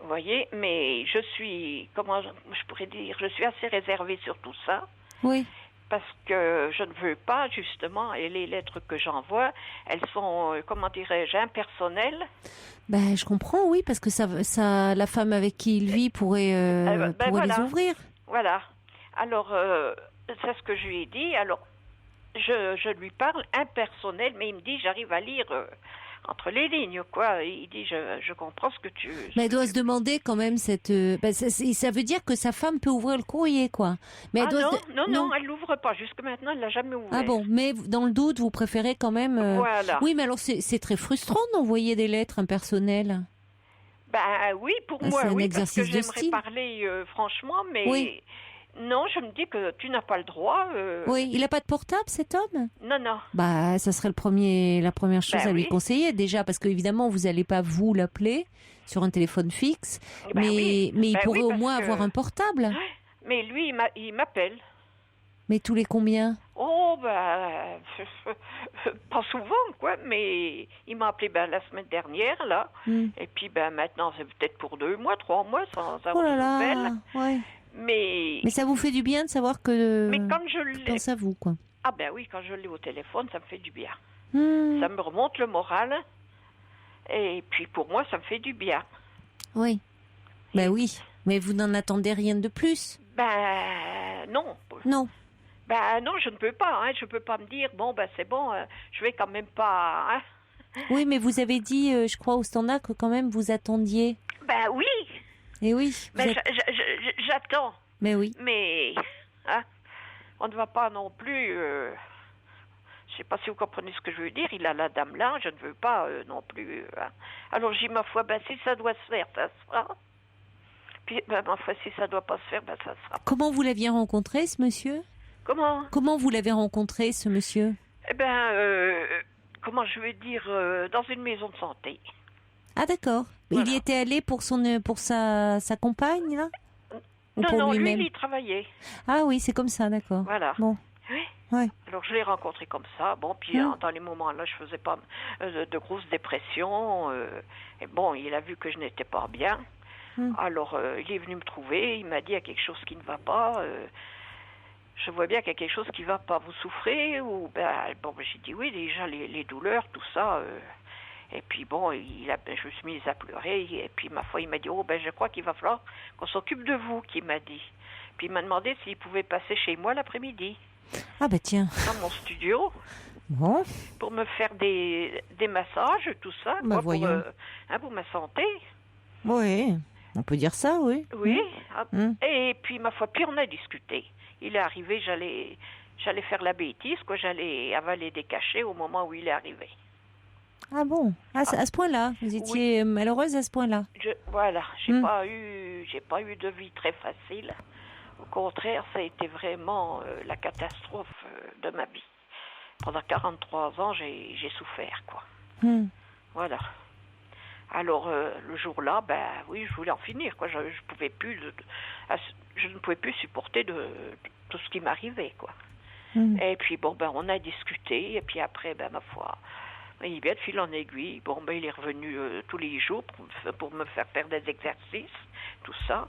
vous voyez, mais je suis, comment je pourrais dire, je suis assez réservée sur tout ça. Oui. Parce que je ne veux pas, justement, et les lettres que j'envoie, elles sont, comment dirais-je, impersonnelles. Je comprends, oui, parce que ça, la femme avec qui il vit pourrait voilà. les ouvrir. Voilà. Alors, c'est ce que je lui ai dit. Alors, je lui parle impersonnel, mais il me dit, j'arrive à lire entre les lignes, quoi. Il dit, je comprends ce que tu... Mais elle doit se demander quand même cette... ça veut dire que sa femme peut ouvrir le courrier, quoi. Mais elle doit non, elle l'ouvre pas. Jusque maintenant, elle l'a jamais ouvert. Ah bon, mais dans le doute, vous préférez quand même... Voilà. Oui, mais alors c'est très frustrant d'envoyer des lettres impersonnelles. Oui, pour moi, c'est un oui, exercice parce que de j'aimerais style. parler franchement, mais... Oui. Non, je me dis que tu n'as pas le droit. Oui, il n'a pas de portable, cet homme? Non. Ça serait la première chose à lui conseiller, déjà, parce qu'évidemment, vous n'allez pas vous l'appeler sur un téléphone fixe, mais il pourrait au moins avoir un portable. Mais lui, il m'appelle. Mais tous les combien? Oh, pas souvent, quoi, mais il m'a appelé la semaine dernière, là, et puis maintenant, c'est peut-être pour 2 mois, 3 mois, sans avoir de nouvelles. Ouais. Mais ça vous fait du bien de savoir que... Mais quand je l'ai... pense à vous, quoi. Ah oui, quand je l'ai au téléphone, ça me fait du bien. Ça Hmm. me remonte le moral, et puis pour moi, ça me fait du bien. Oui. Oui, mais vous n'en attendez rien de plus? Non. Non. Non, je ne peux pas, hein. Je peux pas me dire, c'est bon, je vais quand même pas, hein. Oui, mais vous avez dit, je crois, au standard que quand même vous attendiez. Oui. Et oui. J'attends. Mais oui. Mais, hein, on ne va pas non plus, je sais pas si vous comprenez ce que je veux dire, il a la dame là, je ne veux pas non plus, hein. Alors j'ai ma foi, si ça doit se faire, ça se fera. Puis, ma foi, si ça doit pas se faire, ça se fera. Comment vous l'aviez rencontré, ce monsieur? Comment vous l'avez rencontré, ce monsieur? Comment je vais dire, dans une maison de santé. Ah d'accord. Voilà. Il y était allé pour sa compagne, là? Non, lui, il y travaillait. Ah oui, c'est comme ça, d'accord. Voilà. Bon. Oui. Ouais. Alors je l'ai rencontré comme ça. Bon, puis dans les moments-là, je faisais pas de grosses dépressions. Et bon, il a vu que je n'étais pas bien. Alors il est venu me trouver. Il m'a dit il y a quelque chose qui ne va pas. Je vois bien qu'il y a quelque chose qui ne va pas. Vous souffrez ou j'ai dit oui, déjà les douleurs, tout ça. Et puis bon, je me suis mise à pleurer. Et puis ma foi, il m'a dit je crois qu'il va falloir qu'on s'occupe de vous, qu'il m'a dit. Puis il m'a demandé s'il pouvait passer chez moi l'après-midi. Ah tiens. Dans mon studio. Bon. Pour me faire des massages, tout ça, pour ma santé. Oui. On peut dire ça, oui. Oui. Et puis, ma foi, puis on a discuté. Il est arrivé, j'allais faire la bêtise, quoi. J'allais avaler des cachets au moment où il est arrivé. Ah bon, à ce point-là, vous étiez malheureuse à ce point-là. Voilà, j'ai pas eu de vie très facile. Au contraire, ça a été vraiment la catastrophe de ma vie. Pendant 43 ans, j'ai souffert, quoi. Voilà. Alors, le jour-là, oui, je voulais en finir, quoi. Je ne pouvais plus supporter de tout ce qui m'arrivait, quoi. Et puis, on a discuté, et puis après, ma foi... Il vient de fil en aiguille. Il est revenu tous les jours pour me faire des exercices, tout ça.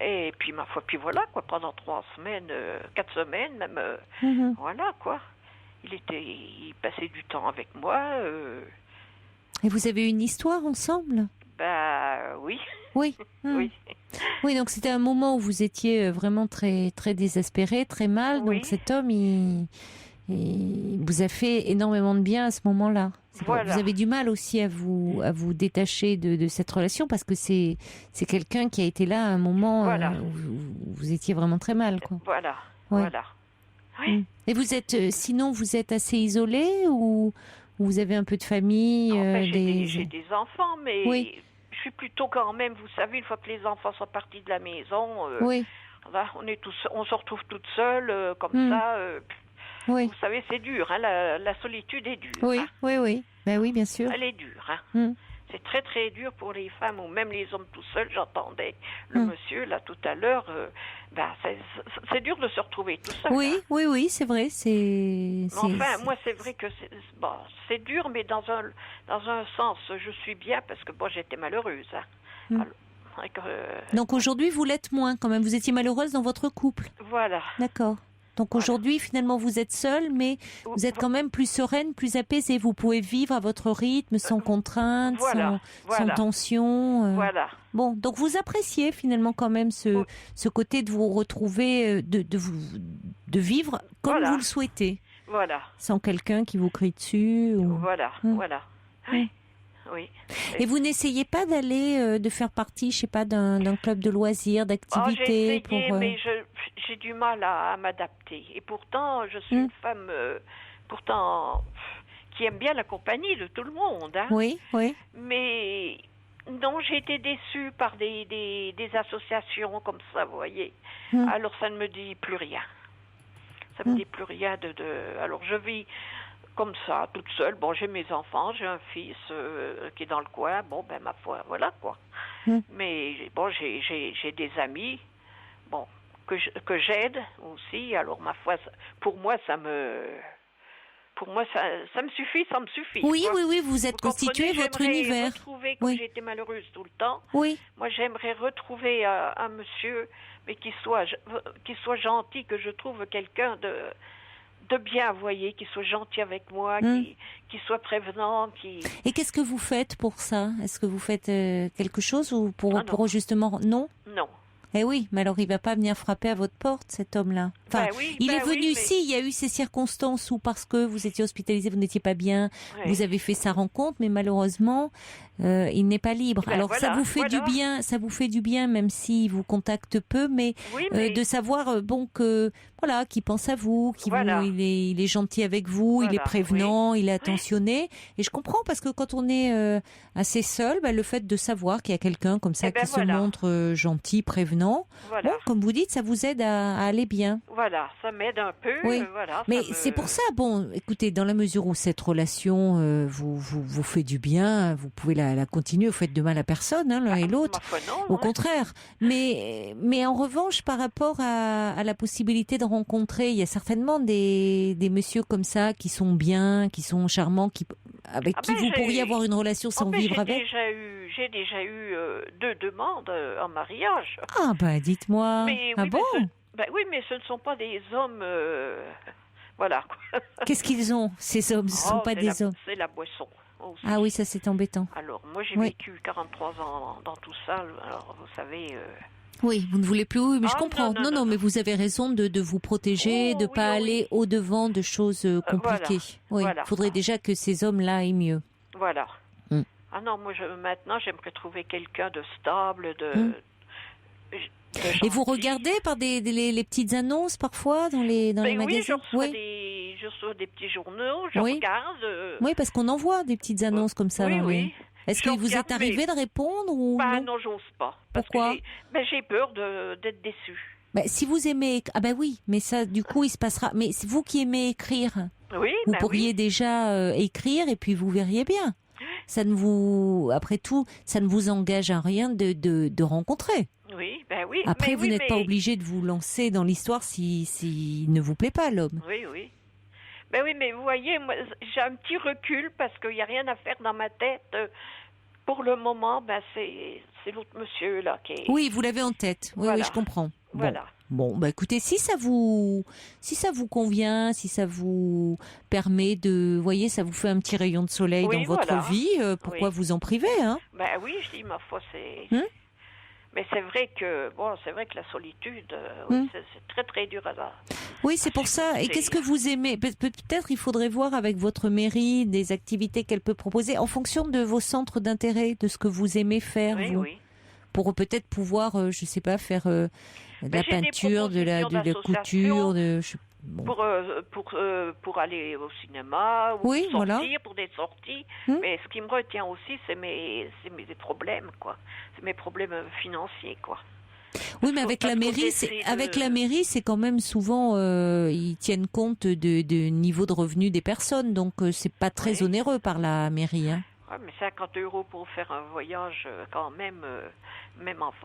Et puis, ma foi, puis voilà, quoi, pendant 3 semaines, 4 semaines même, voilà, quoi. Il passait du temps avec moi. Et vous avez une histoire ensemble ? Oui. Oui. Oui. Oui, donc c'était un moment où vous étiez vraiment très, très désespéré, très mal. Oui. Donc cet homme, il vous a fait énormément de bien à ce moment-là. Voilà. Vous avez du mal aussi à vous détacher de cette relation parce que c'est quelqu'un qui a été là à un moment où vous étiez vraiment très mal, quoi. Voilà. Ouais. Voilà. Oui. Et vous êtes, sinon, vous êtes assez isolé ou vous avez un peu de famille j'ai des enfants, mais je suis plutôt quand même, vous savez, une fois que les enfants sont partis de la maison, on se retrouve toute seule, comme ça. Oui. Vous savez, c'est dur, hein, la solitude est dure. Oui, hein. oui. Ben oui, bien sûr. Elle est dure. Hein. C'est très, très dur pour les femmes ou même les hommes tout seuls. J'entendais le monsieur, là, tout à l'heure. C'est dur de se retrouver tout seul. Oui, hein. oui, c'est vrai. Enfin, moi, c'est vrai que c'est dur, mais dans un sens, je suis bien parce que j'étais malheureuse. Hein. Donc aujourd'hui, vous l'êtes moins quand même. Vous étiez malheureuse dans votre couple. Voilà. D'accord. Donc aujourd'hui, finalement, vous êtes seule, mais vous êtes quand même plus sereine, plus apaisée. Vous pouvez vivre à votre rythme, sans contrainte, sans tension. Voilà. Bon, donc vous appréciez finalement quand même ce côté de vous retrouver, de vivre comme vous le souhaitez. Voilà. Sans quelqu'un qui vous crie dessus. Voilà, voilà. Oui. Oui. Et vous n'essayez pas de faire partie, je sais pas, d'un club de loisirs, d'activités j'ai essayé, mais j'ai du mal à m'adapter. Et pourtant, je suis une femme, qui aime bien la compagnie de tout le monde. Hein. Oui. Mais non, j'ai été déçue par des associations comme ça, vous voyez. Alors, ça ne me dit plus rien. Ça me dit plus rien Alors, je vis comme ça, toute seule. J'ai mes enfants, j'ai un fils qui est dans le coin. Ma foi, voilà quoi. Mais j'ai des amis, que j'aide aussi. Alors ma foi, pour moi ça me suffit, ça me suffit. Oui, quoi. oui, vous êtes constitué votre univers. Retrouver, comme j'étais malheureuse tout le temps. Oui. Moi, j'aimerais retrouver un monsieur, mais qui soit gentil, que je trouve quelqu'un de bien, vous voyez, qui soit gentil avec moi, qui soit prévenant, Et qu'est-ce que vous faites pour ça ? Est-ce que vous faites quelque chose ou pour justement... Non ? Non. Eh oui, mais alors il va pas venir frapper à votre porte, cet homme-là. Enfin, il est venu, il y a eu ces circonstances où parce que vous étiez hospitalisé, vous n'étiez pas bien, vous avez fait sa rencontre, mais malheureusement, il n'est pas libre. Alors ça vous fait du bien, même s'il vous contacte peu, mais de savoir qu'il pense à vous, il est gentil avec vous, il est prévenant, il est attentionné. Et je comprends parce que quand on est assez seul, le fait de savoir qu'il y a quelqu'un comme ça qui se montre gentil, prévenant, comme vous dites, ça vous aide à aller bien. Voilà, ça m'aide un peu. Oui. Mais c'est pour ça, écoutez, dans la mesure où cette relation vous fait du bien, vous pouvez la continuer, vous faites de mal à personne, l'un et l'autre. Au contraire. Mais en revanche, par rapport à la possibilité de rencontrer, il y a certainement des messieurs comme ça qui sont bien, qui sont charmants, avec qui vous pourriez avoir une relation sans vivre avec. J'ai déjà eu 2 demandes en mariage. Ah dites-moi. Oui, mais ce ne sont pas des hommes... Voilà. Qu'est-ce qu'ils ont, ces hommes? Ce ne sont pas des hommes. C'est la boisson. Aussi. Ah oui, ça c'est embêtant. Alors, moi j'ai vécu 43 ans dans tout ça. Alors, vous savez... Oui, vous ne voulez plus, oui, mais je comprends. Non, mais vous avez raison de vous protéger, de ne pas aller au-devant de choses compliquées. Il faudrait déjà que ces hommes-là aient mieux. Voilà. Ah non, moi maintenant j'aimerais trouver quelqu'un de stable, Et vous regardez par les petites annonces parfois dans les magasins? Je reçois des petits journaux, je regarde. Oui, parce qu'on envoie des petites annonces comme ça. Oui. Est-ce qu'il vous est arrivé de répondre ou non, j'ose pas. Pourquoi? J'ai peur d'être déçue. Si vous aimez... Ah oui, mais ça, du coup, il se passera... Mais c'est vous qui aimez écrire. Oui, vous pourriez déjà écrire et puis vous verriez bien. Ça ne vous... Après tout, ça ne vous engage à rien de rencontrer. Oui. Après, vous n'êtes pas obligé de vous lancer dans l'histoire s'il ne vous plaît pas, l'homme. Oui. Oui, mais vous voyez, moi, j'ai un petit recul parce qu'il n'y a rien à faire dans ma tête. Pour le moment, c'est l'autre monsieur là qui est... Oui, vous l'avez en tête. Oui, je comprends. Voilà. Bon, écoutez, si ça vous convient, si ça vous permet de, voyez, ça vous fait un petit rayon de soleil dans votre vie, pourquoi vous en priver, hein? Oui, je dis, ma foi, c'est... Mais c'est vrai que la solitude, c'est très très dur à ça. Oui, c'est pour ça. Et qu'est-ce que vous aimez? Peut-être il faudrait voir avec votre mairie des activités qu'elle peut proposer en fonction de vos centres d'intérêt, de ce que vous aimez faire. Oui. Pour peut-être pouvoir, je sais pas, faire de la peinture, de la couture, pour aller au cinéma ou pour des sorties. Mais ce qui me retient aussi, c'est mes problèmes, quoi. C'est mes problèmes financiers, quoi. Oui, mais avec la mairie, c'est quand même souvent ils tiennent compte de niveau de revenu des personnes, donc c'est pas très onéreux par la mairie, hein. Ouais, mais 50 € pour faire un voyage, quand même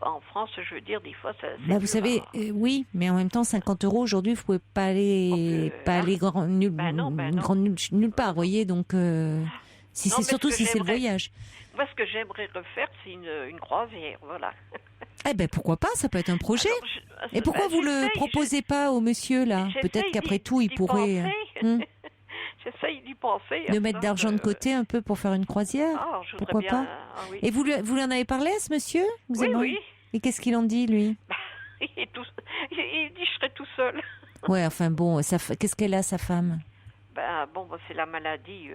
en France, je veux dire, des fois, ça... vous savez, oui, mais en même temps, 50 € aujourd'hui, vous pouvez pas aller nulle part, vous voyez, donc si c'est le voyage. Moi, ce que j'aimerais refaire, c'est une croisière, voilà. Pourquoi pas, ça peut être un projet. Et pourquoi vous le proposez pas au monsieur, là? Peut-être qu'après tout, il pourrait... J'essaye d'y penser. De mettre d'argent de côté un peu pour faire une croisière. Pourquoi pas? Oui. Et vous lui en avez parlé à ce monsieur? Oui. Et qu'est-ce qu'il en dit, lui? Il dit je serai tout seul. Ouais, enfin bon, qu'est-ce qu'elle a, sa femme? C'est la maladie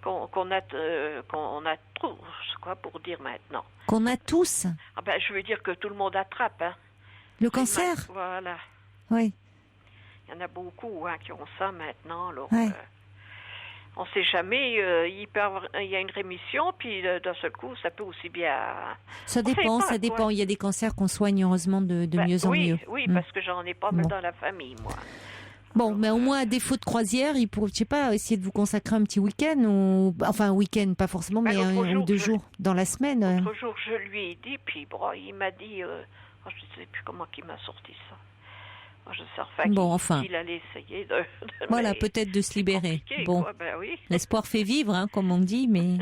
qu'on a tous, quoi, pour dire maintenant. Qu'on a tous? Je veux dire que tout le monde attrape. Hein. Le cancer? Voilà. Oui. Il y en a beaucoup qui ont ça maintenant. Alors, ouais. On ne sait jamais. Il y a une rémission, puis d'un seul coup, ça peut aussi bien... Ça dépend. Il y a des cancers qu'on soigne heureusement de mieux en mieux. Oui, parce que j'en ai pas mal dans la famille, moi. Bon, mais au moins, à défaut de croisière, il pourrait, je sais pas, essayer de vous consacrer un petit week-end, enfin un week-end, pas forcément, mais un ou deux jours dans la semaine. L'autre jour, je lui ai dit, puis il m'a dit, je ne sais plus comment il m'a sorti ça. Il allait essayer de voilà, peut-être de se libérer. Bon, oui. L'espoir fait vivre, hein, comme on dit, mais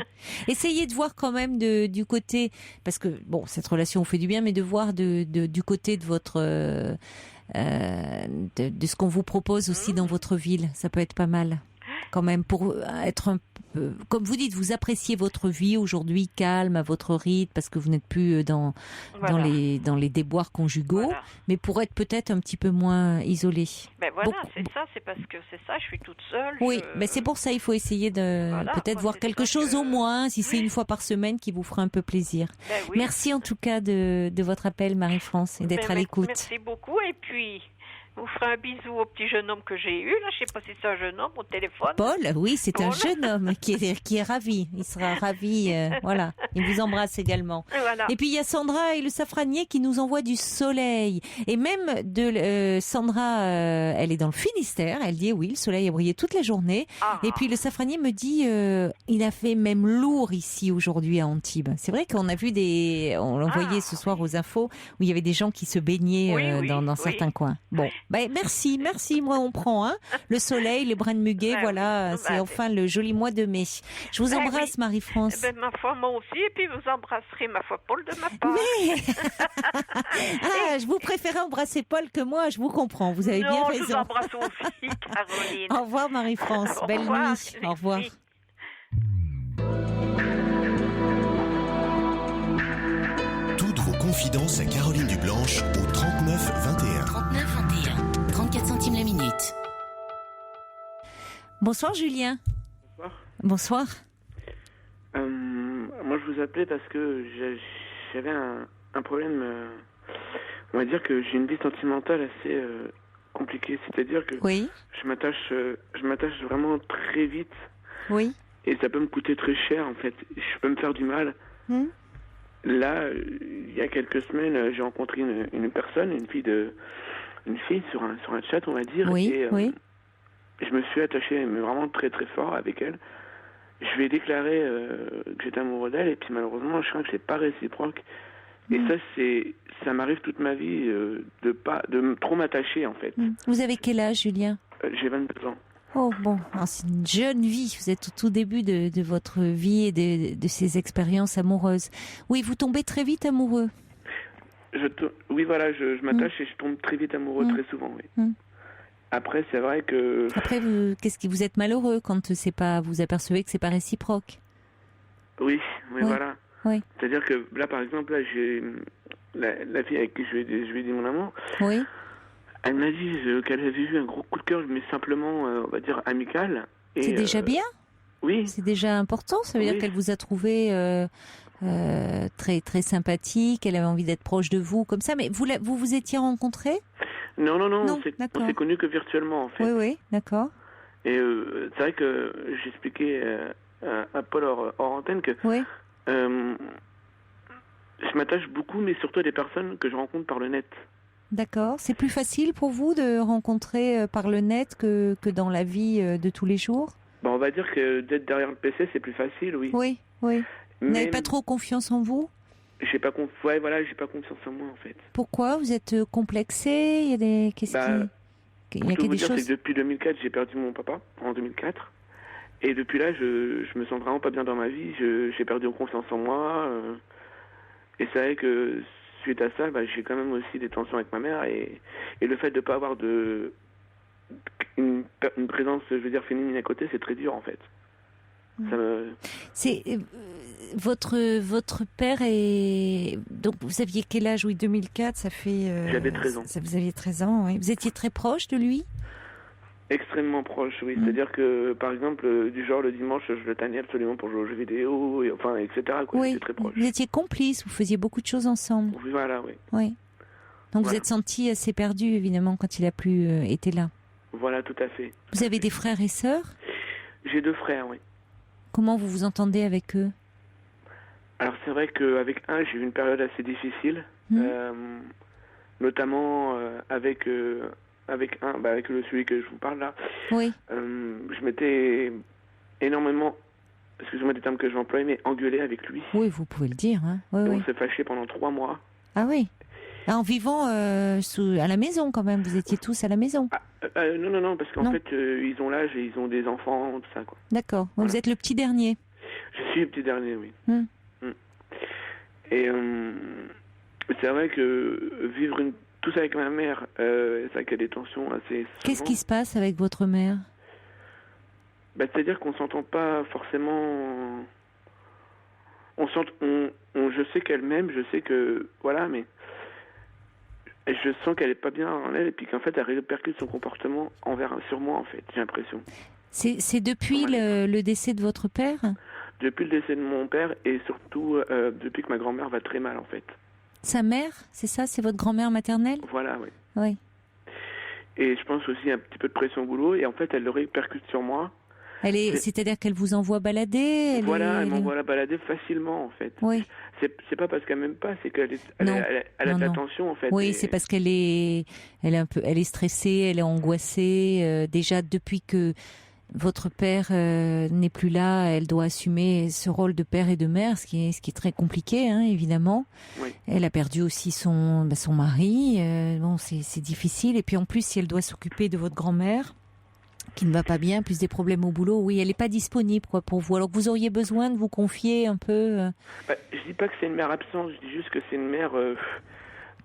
essayez de voir quand même du côté, parce que cette relation vous fait du bien, mais de voir du côté de votre de ce qu'on vous propose aussi dans votre ville, ça peut être pas mal. Quand même, pour être un peu, comme vous dites, vous appréciez votre vie aujourd'hui calme, à votre rythme, parce que vous n'êtes plus dans les déboires conjugaux, mais pour être peut-être un petit peu moins isolé. C'est parce que je suis toute seule. Oui, c'est pour ça, il faut essayer de peut-être voir quelque chose au moins, si c'est une fois par semaine, qui vous fera un peu plaisir. Merci en tout cas de votre appel, Marie-France, et d'être à l'écoute. Merci beaucoup, et puis... Je vous ferai un bisou au petit jeune homme que j'ai eu. Là, je ne sais pas si c'est un jeune homme au téléphone. Paul, oui, c'est un jeune homme qui est ravi. Il sera ravi. Voilà. Il vous embrasse également. Voilà. Et puis il y a Sandra et le Safranier qui nous envoient du soleil. Et même Sandra, elle est dans le Finistère. Elle dit oui, le soleil a brillé toute la journée. Et puis le Safranier me dit, il a fait même lourd ici aujourd'hui à Antibes. C'est vrai qu'on a vu on l'envoyait ce soir aux infos où il y avait des gens qui se baignaient dans certains coins. Bon. Merci, moi on prend le soleil, les brins de muguet, c'est enfin le joli mois de mai. Je vous embrasse, Marie-France. Ma foi, moi aussi, et puis vous embrasserez ma foi Paul de ma part. Mais... je vous préférais embrasser Paul que moi, je vous comprends, vous avez bien raison. Je vous embrasse aussi, Caroline. Au revoir, Marie-France, belle nuit. Au revoir. Toutes vos confidences à Caroline Dublanche au 39 21. 39 21, 34 centimes la minute. Bonsoir Julien. Bonsoir. Bonsoir. je vous appelais parce que j'avais un problème. On va dire que j'ai une vie sentimentale assez compliquée. C'est-à-dire que Oui. je m'attache vraiment très vite. Oui. Et ça peut me coûter très cher, en fait. Je peux me faire du mal. Là, il y a quelques semaines, j'ai rencontré une personne, une fille sur un chat, on va dire. Oui, et oui. je me suis attaché mais vraiment très très fort avec elle. Je lui ai déclaré que j'étais amoureux d'elle, et puis malheureusement, je crains que c'est pas réciproque. Et ça m'arrive toute ma vie de trop m'attacher, en fait. Vous avez quel âge, Julien? J'ai 22 ans. Oh bon, c'est une jeune vie. Vous êtes au tout début de votre vie et de ces expériences amoureuses. Oui, vous tombez très vite amoureux. Oui, voilà, je m'attache et je tombe très vite amoureux, très souvent, oui. Après, c'est vrai que... Après, qu'est-ce qui vous êtes malheureux quand vous apercevez que c'est pas réciproque? Oui, voilà. Oui. C'est-à-dire que là, par exemple, là, j'ai la fille avec qui je lui ai dit mon amour. Oui. Elle m'a dit qu'elle avait eu un gros coup de cœur, mais simplement, on va dire, amical. C'est déjà bien. Oui. C'est déjà important. Ça veut dire qu'elle vous a trouvé très très sympathique. Elle avait envie d'être proche de vous, comme ça. Mais vous étiez rencontrés? Non. Non, on s'est connus que virtuellement, en fait. Oui, d'accord. Et c'est vrai que j'expliquais à Paul hors antenne que je m'attache beaucoup, mais surtout à des personnes que je rencontre par le net. D'accord. C'est plus facile pour vous de rencontrer par le net que dans la vie de tous les jours? On va dire que d'être derrière le PC, c'est plus facile, oui. Oui. Mais vous n'avez pas trop confiance en vous? J'ai pas confiance en moi, en fait. Pourquoi? Vous êtes complexé? Il y a des... Il y a des choses... c'est que depuis 2004, j'ai perdu mon papa, en 2004. Et depuis là, je me sens vraiment pas bien dans ma vie. J'ai perdu confiance en moi. Et c'est vrai que suite à ça, j'ai quand même aussi des tensions avec ma mère. Et le fait de ne pas avoir une présence, je veux dire, féminine à côté, c'est très dur, en fait. C'est votre père est... Donc vous aviez quel âge? Oui, 2004, ça fait... J'avais 13 ans. Vous aviez 13 ans, oui. Vous étiez très proche de lui? Extrêmement proche, oui. C'est-à-dire que, par exemple, du genre le dimanche, je le tannais absolument pour jouer aux jeux vidéo, etc. Quoi. Oui, c'était très proche. Vous étiez complices, vous faisiez beaucoup de choses ensemble. Oui, voilà, oui. Oui. Donc vous êtes senti assez perdu, évidemment, quand il a plus été là. Voilà, tout à fait. Vous avez des frères et sœurs? J'ai 2 frères, oui. Comment vous vous entendez avec eux? Alors c'est vrai qu'avec un, j'ai eu une période assez difficile, notamment avec celui que je vous parle là. Oui. Je m'étais énormément, excusez-moi des termes que j'emploie, mais engueulé avec lui. Oui, vous pouvez le dire. Hein. Oui, on s'est fâché pendant 3 mois. Ah oui. En vivant à la maison quand même, vous étiez tous à la maison? Non, parce qu'en fait, ils ont l'âge et ils ont des enfants, tout ça, quoi. D'accord. Voilà. Vous êtes le petit dernier? Je suis le petit dernier, oui. Et c'est vrai que vivre tout ça avec ma mère, c'est vrai qu'il y a des tensions assez souvent. Qu'est-ce qui se passe avec votre mère? C'est-à-dire qu'on s'entend pas forcément... Je sais qu'elle m'aime, je sais que... Voilà, mais... Je sens qu'elle est pas bien en elle, et puis qu'en fait, elle répercute son comportement sur moi, en fait, j'ai l'impression. C'est depuis le décès de votre père? Depuis le décès de mon père, et surtout depuis que ma grand-mère va très mal, en fait. Sa mère, c'est ça? C'est votre grand-mère maternelle? Voilà, oui. Oui. Et je pense aussi un petit peu de pression au boulot, et en fait, elle le répercute sur moi. C'est-à-dire qu'elle vous envoie balader? Elle m'envoie la balader facilement, en fait. Oui. C'est pas parce qu'elle m'aime pas, c'est qu'elle a de la tension, en fait. Oui, c'est parce qu'elle est stressée, elle est angoissée. Déjà, depuis que votre père n'est plus là, elle doit assumer ce rôle de père et de mère, ce qui est très compliqué, hein, évidemment. Oui. Elle a perdu aussi son mari. C'est difficile. Et puis en plus, si elle doit s'occuper de votre grand-mère, qui ne va pas bien, plus des problèmes au boulot, oui, elle n'est pas disponible pour vous. Alors que vous auriez besoin de vous confier un peu... Je dis pas que c'est une mère absente, je dis juste que c'est une mère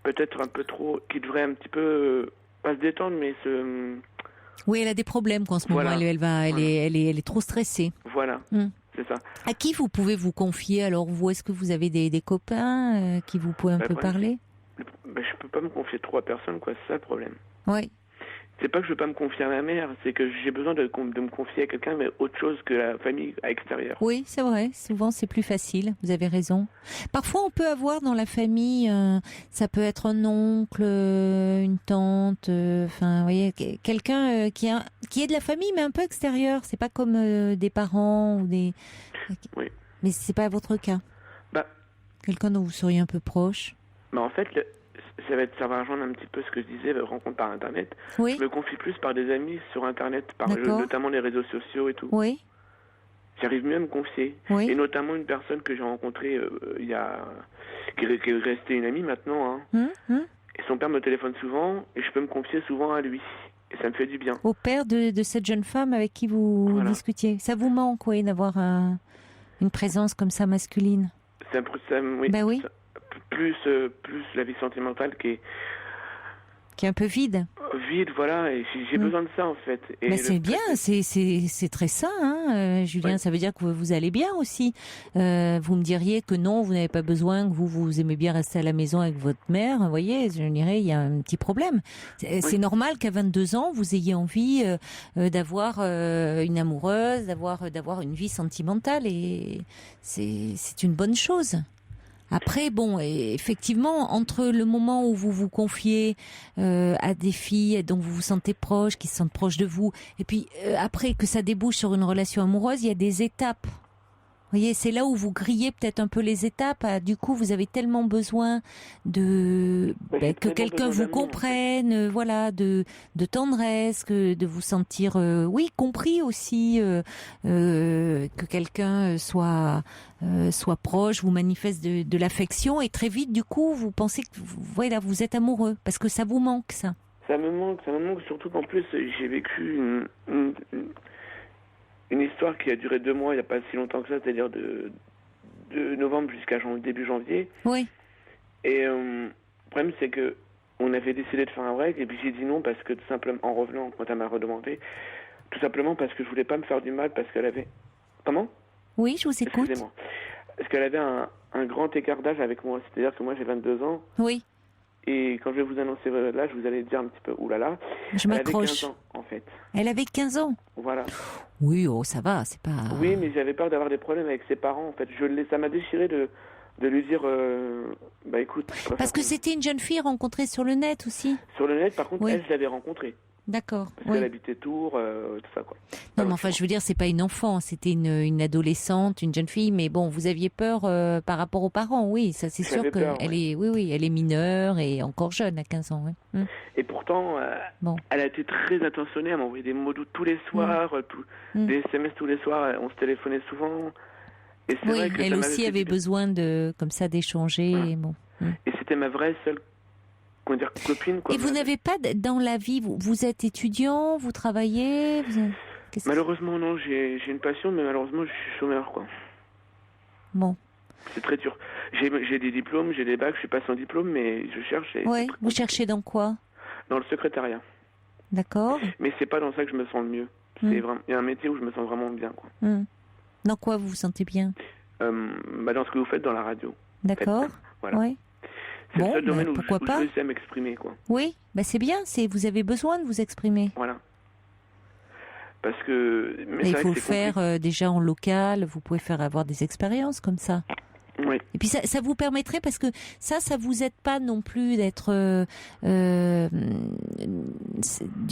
peut-être un peu trop... qui devrait un petit peu... pas se détendre, mais se... Oui, elle a des problèmes qu'en ce moment, elle est trop stressée. Voilà, c'est ça. À qui vous pouvez vous confier alors? Est-ce que vous avez des copains qui vous pouvez un peu parler? Je peux pas me confier trop à personne, quoi, c'est ça le problème. Oui. c'est pas que je veux pas me confier à ma mère, c'est que j'ai besoin de me confier à quelqu'un, mais autre chose que la famille à l'extérieur. Oui, c'est vrai. Souvent, c'est plus facile. Vous avez raison. Parfois, on peut avoir dans la famille, ça peut être un oncle, une tante, enfin, vous voyez, quelqu'un qui est de la famille, mais un peu extérieur. C'est pas comme des parents ou des. Oui. Mais c'est pas votre cas. Bah. Quelqu'un dont vous seriez un peu proche. Bah en fait, ça va rejoindre un petit peu ce que je disais, rencontre par Internet. Oui. Je me confie plus par des amis sur Internet, notamment les réseaux sociaux et tout. Oui. J'arrive mieux à me confier. Oui. Et notamment une personne que j'ai rencontrée qui est restée une amie maintenant. Hein. Et son père me téléphone souvent et je peux me confier souvent à lui. Et ça me fait du bien. Au père de cette jeune femme avec qui vous discutiez. Ça vous manque, oui, d'avoir une présence comme ça masculine. Oui. Ben oui. Plus la vie sentimentale qui est un peu vide. Vide, voilà, et j'ai besoin de ça en fait. Et mais c'est bien, c'est très sain, hein, Julien. Oui. Ça veut dire que vous allez bien aussi. Vous me diriez que non, vous n'avez pas besoin, que vous aimez bien rester à la maison avec votre mère. Vous voyez, je dirais, il y a un petit problème. C'est normal qu'à 22 ans, vous ayez envie d'avoir une amoureuse, d'avoir une vie sentimentale, et c'est une bonne chose. Après, bon, effectivement, entre le moment où vous vous confiez à des filles dont vous vous sentez proche, qui se sentent proches de vous, et puis après que ça débouche sur une relation amoureuse, il y a des étapes. Vous voyez, c'est là où vous grillez peut-être un peu les étapes. Du coup, vous avez tellement besoin que quelqu'un vous comprenne, voilà, de tendresse, de vous sentir, compris aussi, que quelqu'un soit proche, vous manifeste de l'affection, et très vite, du coup, vous pensez que vous êtes amoureux, parce que ça vous manque, ça. Ça me manque surtout qu'en plus, j'ai vécu une histoire qui a duré 2 mois, il n'y a pas si longtemps que ça, c'est-à-dire de novembre jusqu'à début janvier. Oui. Et le problème, c'est que on avait décidé de faire un break, et puis j'ai dit non parce que tout simplement, en revenant, quand elle m'a redemandé, tout simplement parce que je voulais pas me faire du mal, parce qu'elle avait... Comment ? Oui, je vous écoute. Excusez-moi. Parce qu'elle avait un grand écart d'âge avec moi, c'est-à-dire que moi j'ai 22 ans. Oui. Et quand je vais vous annoncer l'âge, vous allez dire un petit peu, oulala. Je m'accroche. Elle avait 15 ans, en fait. Elle avait 15 ans. Voilà. Oui, ça va, c'est pas... Oui, mais j'avais peur d'avoir des problèmes avec ses parents, en fait. Ça m'a déchiré de lui dire, écoute... Parce que c'était une jeune fille rencontrée sur le net aussi. Sur le net, par contre, oui. Elle, je l'avais rencontrée. D'accord. Parce qu'elle habitait Tours, tout ça, quoi. Non, mais enfin, je veux dire, c'est pas une enfant, c'était une adolescente, une jeune fille, mais bon, vous aviez peur par rapport aux parents, oui, ça c'est sûr qu'elle elle est mineure et encore jeune à 15 ans, oui. Et pourtant, elle a été très attentionnée, elle m'envoyait des mots doux tous les soirs, des SMS tous les soirs, on se téléphonait souvent. Et c'est vrai que elle aussi avait besoin comme ça d'échanger. Voilà. Et bon. Et c'était ma vraie seule copine. Et vous n'avez pas dans la vie, vous êtes étudiant, vous travaillez Malheureusement non, j'ai une passion, mais malheureusement je suis chômeur, quoi. Bon. C'est très dur. J'ai des diplômes, j'ai des bacs, je suis pas sans diplôme, mais je cherche. Oui, vous cherchez dans quoi ? Dans le secrétariat. D'accord. Mais c'est pas dans ça que je me sens le mieux. Il y a un métier où je me sens vraiment bien, quoi. Dans quoi vous vous sentez bien ? Dans ce que vous faites dans la radio. D'accord. Voilà. Oui. C'est le seul domaine où pourquoi je réussis à m'exprimer, quoi. Oui, c'est bien, vous avez besoin de vous exprimer. Voilà. Parce que... Mais il faut le faire déjà en local, vous pouvez avoir des expériences comme ça. Oui. Et puis ça vous permettrait, parce que ça vous aide pas non plus d'être...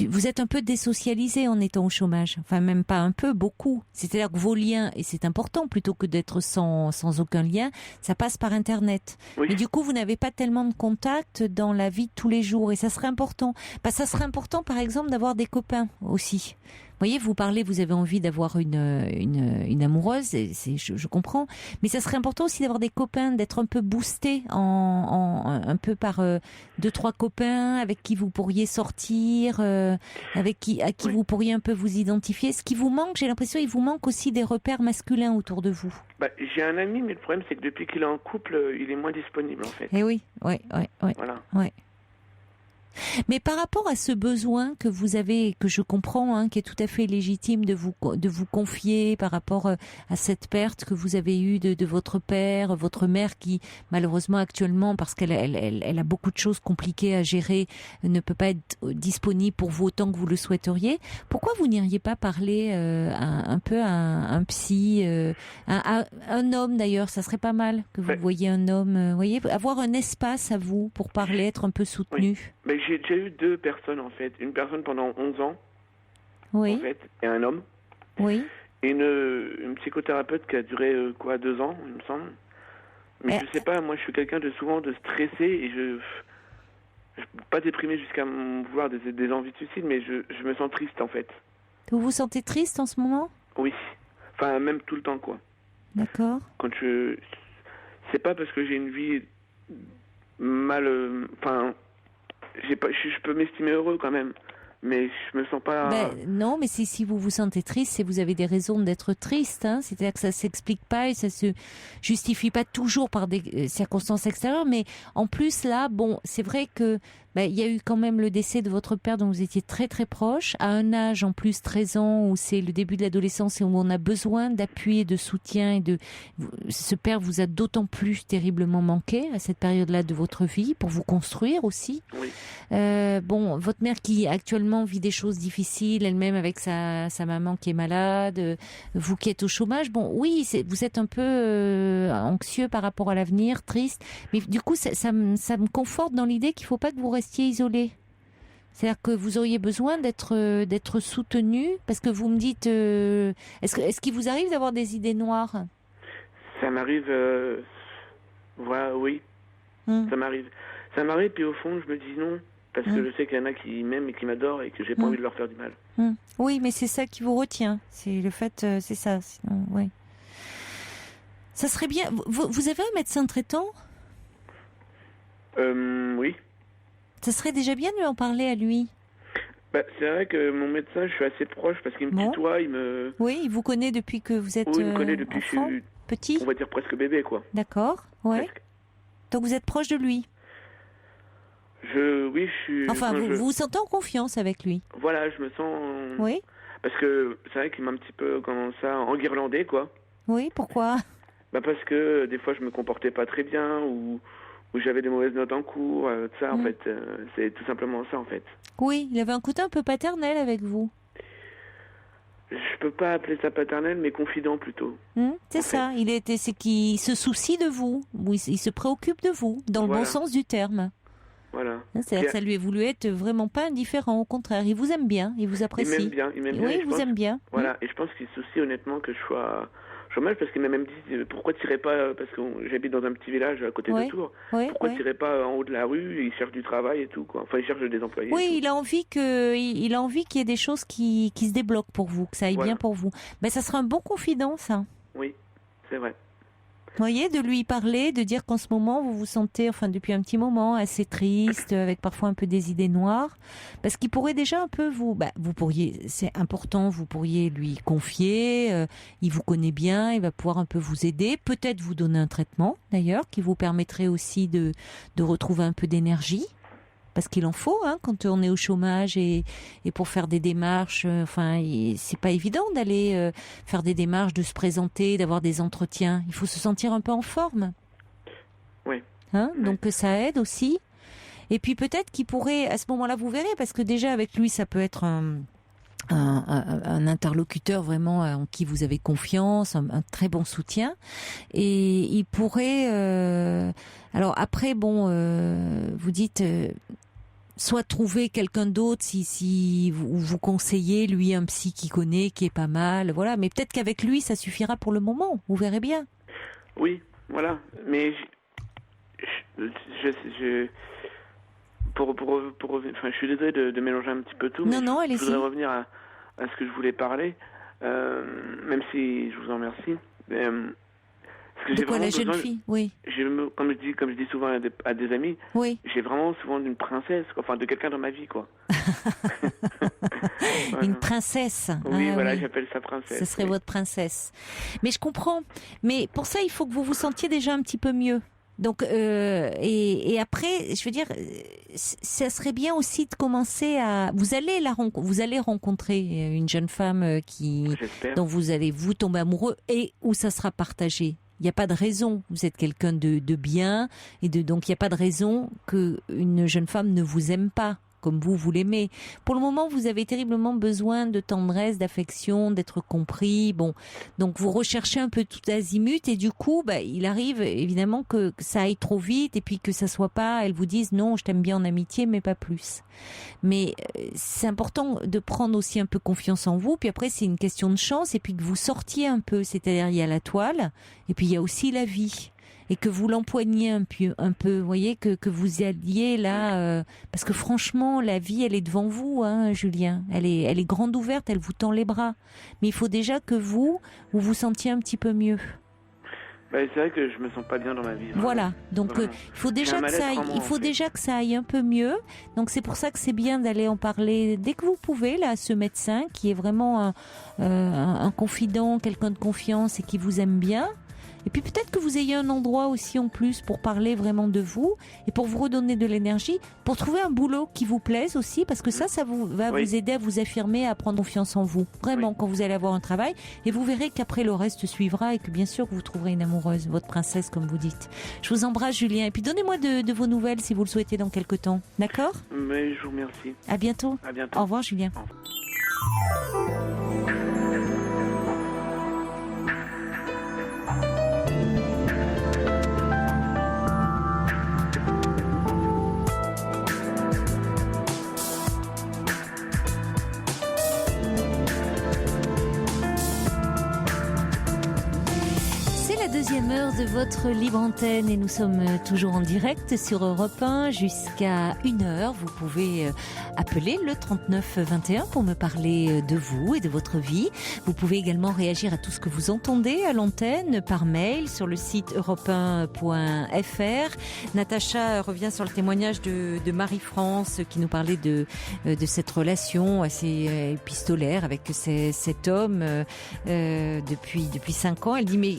vous êtes un peu désocialisé en étant au chômage. Enfin, même pas un peu, beaucoup. C'est-à-dire que vos liens, et c'est important, plutôt que d'être sans aucun lien, ça passe par Internet. Oui. Et du coup, vous n'avez pas tellement de contact dans la vie de tous les jours. Et ça serait important. Ça serait important, par exemple, d'avoir des copains aussi. Vous voyez, vous parlez, vous avez envie d'avoir une amoureuse, je comprends, mais ça serait important aussi d'avoir des copains, d'être un peu boosté un peu par 2-3 copains avec qui vous pourriez sortir, à qui vous pourriez un peu vous identifier. Ce qui vous manque, j'ai l'impression, il vous manque aussi des repères masculins autour de vous. J'ai un ami, mais le problème c'est que depuis qu'il est en couple, il est moins disponible en fait. Eh oui. Voilà. Ouais. Mais par rapport à ce besoin que vous avez, que je comprends, hein, qui est tout à fait légitime de vous confier par rapport à cette perte que vous avez eue de votre père, votre mère qui malheureusement actuellement, parce qu'elle a beaucoup de choses compliquées à gérer, ne peut pas être disponible pour vous autant que vous le souhaiteriez. Pourquoi vous n'iriez pas parler un peu à un psy, un homme d'ailleurs, ça serait pas mal que vous voyiez un homme, voyez, avoir un espace à vous pour parler, être un peu soutenu. Oui. Mais j'ai déjà eu 2 personnes en fait. Une personne pendant 11 ans, oui. en fait, et un homme. Oui. Et une psychothérapeute qui a duré 2 ans, il me semble. Mais je sais pas, moi je suis quelqu'un de souvent de stressé et je pas déprimé jusqu'à vouloir des envies de suicide, mais je me sens triste en fait. Vous vous sentez triste en ce moment? Oui. Enfin, même tout le temps quoi. D'accord. C'est pas parce que j'ai une vie mal, enfin, je peux m'estimer heureux quand même, mais je me sens pas. Non, mais si vous vous sentez triste, c'est vous avez des raisons d'être triste. Hein. C'est-à-dire que ça s'explique pas et ça se justifie pas toujours par des circonstances extérieures. Mais en plus là, bon, c'est vrai que il y a eu quand même le décès de votre père dont vous étiez très très proche, à un âge en plus 13 ans où c'est le début de l'adolescence et où on a besoin d'appui et de soutien ce père vous a d'autant plus terriblement manqué à cette période-là de votre vie pour vous construire aussi. Oui. Votre mère qui actuellement vit des choses difficiles elle-même avec sa maman qui est malade, vous qui êtes au chômage, oui, vous êtes un peu anxieux par rapport à l'avenir, triste, mais du coup ça me conforte dans l'idée qu'il faut pas que vous restiez isolé. C'est-à-dire que vous auriez besoin d'être soutenu, parce que vous me dites, est-ce qu'il vous arrive d'avoir des idées noires? Ça m'arrive, oui. Ça m'arrive, puis au fond, je me dis non, parce que je sais qu'il y en a qui m'aiment et qui m'adorent et que j'ai pas envie de leur faire du mal. Oui, mais c'est ça qui vous retient. C'est le fait, c'est ça. Sinon, ouais. Ça serait bien. Vous avez un médecin traitant? Oui. Ça serait déjà bien de lui en parler à lui. C'est vrai que mon médecin, je suis assez proche parce qu'il me tutoie, Oui, il vous connaît depuis que vous êtes il me connaît depuis que je suis petit. On va dire presque bébé, quoi. D'accord, ouais. Presque. Donc vous êtes proche de lui. Oui, je suis... Enfin, vous vous sentez en confiance avec lui. Voilà, je me sens... Oui. Parce que c'est vrai qu'il m'a un petit peu, comment ça, enguirlandé, quoi. Oui, pourquoi? Parce que des fois, je me comportais pas très bien ou j'avais des mauvaises notes en cours, ça, en fait. C'est tout simplement ça, en fait. Oui, il avait un côté un peu paternel avec vous. Je peux pas appeler ça paternel, mais confident plutôt. C'est ça, c'est qu'il se soucie de vous, il se préoccupe de vous, dans le bon sens du terme. Voilà. C'est-à-dire que ça lui a voulu être vraiment pas indifférent, au contraire, il vous aime bien, il vous apprécie. Il m'aime bien. Oui, il vous aime bien. Voilà, et je pense qu'il se soucie honnêtement que je sois chômage, parce qu'il m'a même dit pourquoi tu irais pas, parce que j'habite dans un petit village à côté de Tours, pourquoi tu irais pas en haut de la rue, il cherche du travail et tout, quoi. Enfin, il cherche des employés. Oui, il a envie qu'il y ait des choses qui se débloquent pour vous, que ça aille bien pour vous. Ça sera un bon confident, ça. Oui, c'est vrai. Vous voyez, de lui parler, de dire qu'en ce moment, vous vous sentez, enfin depuis un petit moment, assez triste, avec parfois un peu des idées noires, parce qu'il pourrait déjà un peu vous pourriez, c'est important, vous pourriez lui confier, il vous connaît bien, il va pouvoir un peu vous aider, peut-être vous donner un traitement, d'ailleurs, qui vous permettrait aussi de retrouver un peu d'énergie. Parce qu'il en faut, quand on est au chômage et pour faire des démarches, c'est pas évident d'aller faire des démarches, de se présenter, d'avoir des entretiens. Il faut se sentir un peu en forme. Oui. Donc ça aide aussi. Et puis peut-être qu'il pourrait, à ce moment-là, vous verrez, parce que déjà avec lui, ça peut être un interlocuteur vraiment en qui vous avez confiance, un très bon soutien. Et il pourrait... alors après, vous dites... soit trouver quelqu'un d'autre si vous conseillez, lui, un psy qui connaît, qui est pas mal, voilà. Mais peut-être qu'avec lui, ça suffira pour le moment. Vous verrez bien. Oui, voilà. Mais je suis désolé de mélanger un petit peu tout. Non, allez-y. Je voudrais revenir à ce que je voulais parler, même si je vous en remercie. De quoi, la jeune fille? Oui. Comme je dis souvent à des amis, j'ai vraiment souvent d'une princesse, enfin de quelqu'un dans ma vie, quoi. Voilà. Une princesse. Oui, j'appelle ça princesse. Ce serait votre princesse. Mais je comprends. Mais pour ça, il faut que vous vous sentiez déjà un petit peu mieux. Donc, et après, je veux dire, ça serait bien aussi de commencer à... Vous allez rencontrer une jeune femme dont vous allez vous tomber amoureux et où ça sera partagé. Il n'y a pas de raison. Vous êtes quelqu'un de bien donc il n'y a pas de raison qu'une jeune femme ne vous aime pas comme vous l'aimez. Pour le moment, vous avez terriblement besoin de tendresse, d'affection, d'être compris. Bon, donc vous recherchez un peu tout azimut et du coup, il arrive évidemment que ça aille trop vite et puis que ça soit pas, elle vous dise non, je t'aime bien en amitié, mais pas plus. Mais c'est important de prendre aussi un peu confiance en vous. Puis après, c'est une question de chance et puis que vous sortiez un peu. C'est-à-dire, il y a la toile et puis il y a aussi la vie. Et que vous l'empoigniez un peu, vous voyez, que vous alliez là, parce que franchement, la vie, elle est devant vous, hein, Julien. Elle est grande ouverte, elle vous tend les bras. Mais il faut déjà que vous vous sentiez un petit peu mieux. C'est vrai que je me sens pas bien dans ma vie. Vraiment. Voilà, donc il faut déjà que ça aille un peu mieux. Donc c'est pour ça que c'est bien d'aller en parler dès que vous pouvez là à ce médecin qui est vraiment un confident, quelqu'un de confiance et qui vous aime bien. Et puis peut-être que vous ayez un endroit aussi en plus pour parler vraiment de vous et pour vous redonner de l'énergie, pour trouver un boulot qui vous plaise aussi, parce que ça va vous aider à vous affirmer, à prendre confiance en vous, vraiment, quand vous allez avoir un travail. Et vous verrez qu'après le reste suivra et que bien sûr que vous trouverez une amoureuse, votre princesse comme vous dites. Je vous embrasse Julien et puis donnez-moi de vos nouvelles si vous le souhaitez dans quelque temps. D'accord ? Mais je vous remercie. À bientôt. À bientôt. Au revoir Julien. Au revoir. Deuxième heure de votre libre antenne et nous sommes toujours en direct sur Europe 1 jusqu'à 1h. Vous pouvez appeler le 39 21 pour me parler de vous et de votre vie. Vous pouvez également réagir à tout ce que vous entendez à l'antenne par mail sur le site europe1.fr. Natacha revient sur le témoignage de Marie-France qui nous parlait de cette relation assez épistolaire avec cet homme depuis 5 ans. Elle dit mais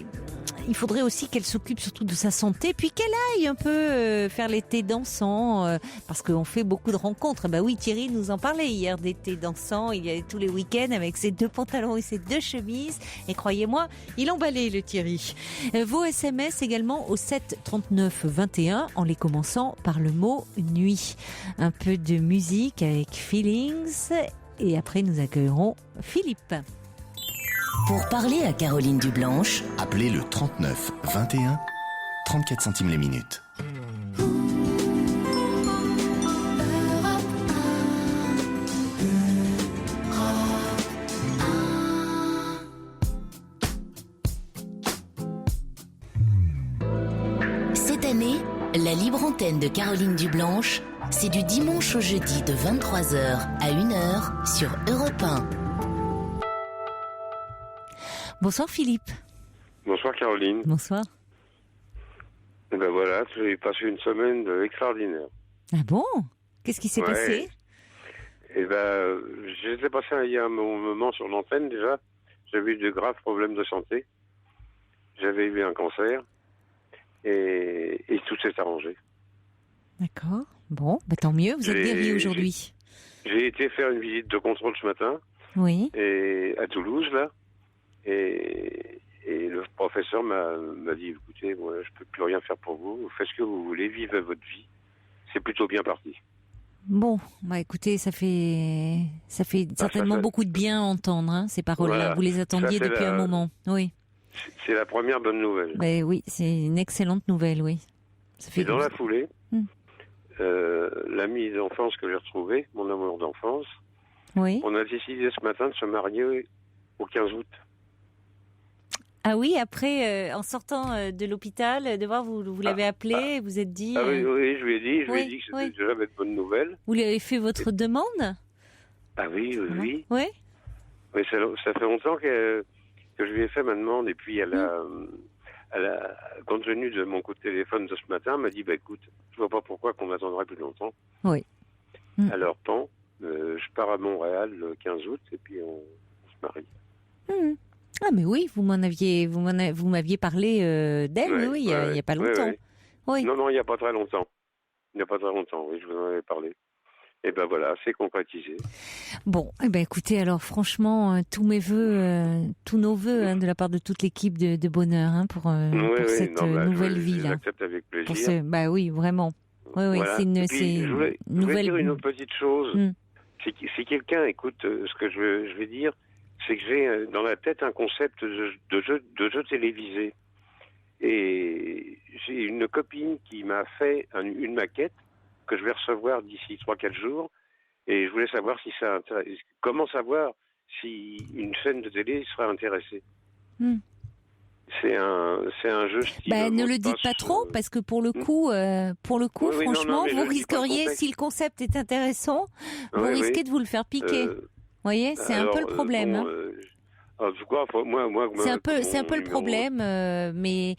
il faudrait aussi qu'elle s'occupe surtout de sa santé, puis qu'elle aille un peu faire l'été dansant, parce qu'on fait beaucoup de rencontres. Bah oui, Thierry nous en parlait hier d'été dansant, il y avait tous les week-ends avec ses 2 pantalons et ses 2 chemises, et croyez-moi, il emballait le Thierry. Vos SMS également au 7 39 21, en les commençant par le mot nuit. Un peu de musique avec Feelings, et après nous accueillerons Philippe. Pour parler à Caroline Dublanche, appelez le 39 21, 34 centimes les minutes. Cette année, la libre antenne de Caroline Dublanche, c'est du dimanche au jeudi de 23h à 1h sur Europe 1. Bonsoir Philippe. Bonsoir Caroline. Bonsoir. Et ben voilà, j'ai passé une semaine extraordinaire. Ah bon ? Qu'est-ce qui s'est passé ? Et ben, j'étais passé il y a un moment sur l'antenne déjà. J'avais eu de graves problèmes de santé. J'avais eu un cancer. Et tout s'est arrangé. D'accord. Bon, tant mieux, vous êtes guéri aujourd'hui. J'ai été faire une visite de contrôle ce matin. Oui. Et à Toulouse, là. Et le professeur m'a dit, écoutez, moi, je peux plus rien faire pour vous. Faites ce que vous voulez, vivez votre vie. C'est plutôt bien parti. Bon, écoutez, ça fait certainement beaucoup de bien à entendre, hein, ces paroles-là. Voilà, vous les attendiez depuis un moment. Oui. C'est la première bonne nouvelle. Oui, c'est une excellente nouvelle, oui. Ça fait dans la foulée, l'ami d'enfance que j'ai retrouvé, mon amour d'enfance, oui. On a décidé ce matin de se marier au 15 août. Ah oui, après, en sortant de l'hôpital, de voir, vous l'avez appelé, vous êtes dit... oui, je lui ai dit que c'était déjà une bonne nouvelle. Vous lui avez fait votre demande ? Ah oui. Oui. Oui, ça fait longtemps que je lui ai fait ma demande, et puis elle a, compte tenu de mon coup de téléphone de ce matin, elle m'a dit, écoute, je vois pas pourquoi qu'on attendrait plus longtemps. Oui. Alors, je pars à Montréal le 15 août, et puis on se marie. Ah mais oui, vous m'aviez parlé d'elle, il y a pas longtemps. Oui. Non, il n'y a pas très longtemps. Oui, je vous en avais parlé. Et ben voilà, c'est concrétisé. Bon, écoutez, alors franchement, tous nos vœux de la part de toute l'équipe de bonheur pour cette nouvelle vie là. J'accepte avec plaisir. Oui, vraiment. Oui, voilà. c'est une je voulais dire une autre petite chose. Si quelqu'un écoute ce que je vais dire, c'est que j'ai dans la tête un concept de jeu télévisé. Et j'ai une copine qui m'a fait une maquette que je vais recevoir d'ici 3-4 jours. Et je voulais savoir comment savoir si une chaîne de télé serait intéressée. C'est un jeu style. Ne le dites pas trop, parce que pour le coup, franchement, vous risqueriez, si le concept est intéressant, vous risquez de vous le faire piquer. Vous voyez, c'est un peu le problème. En tout cas, c'est un peu le problème, mais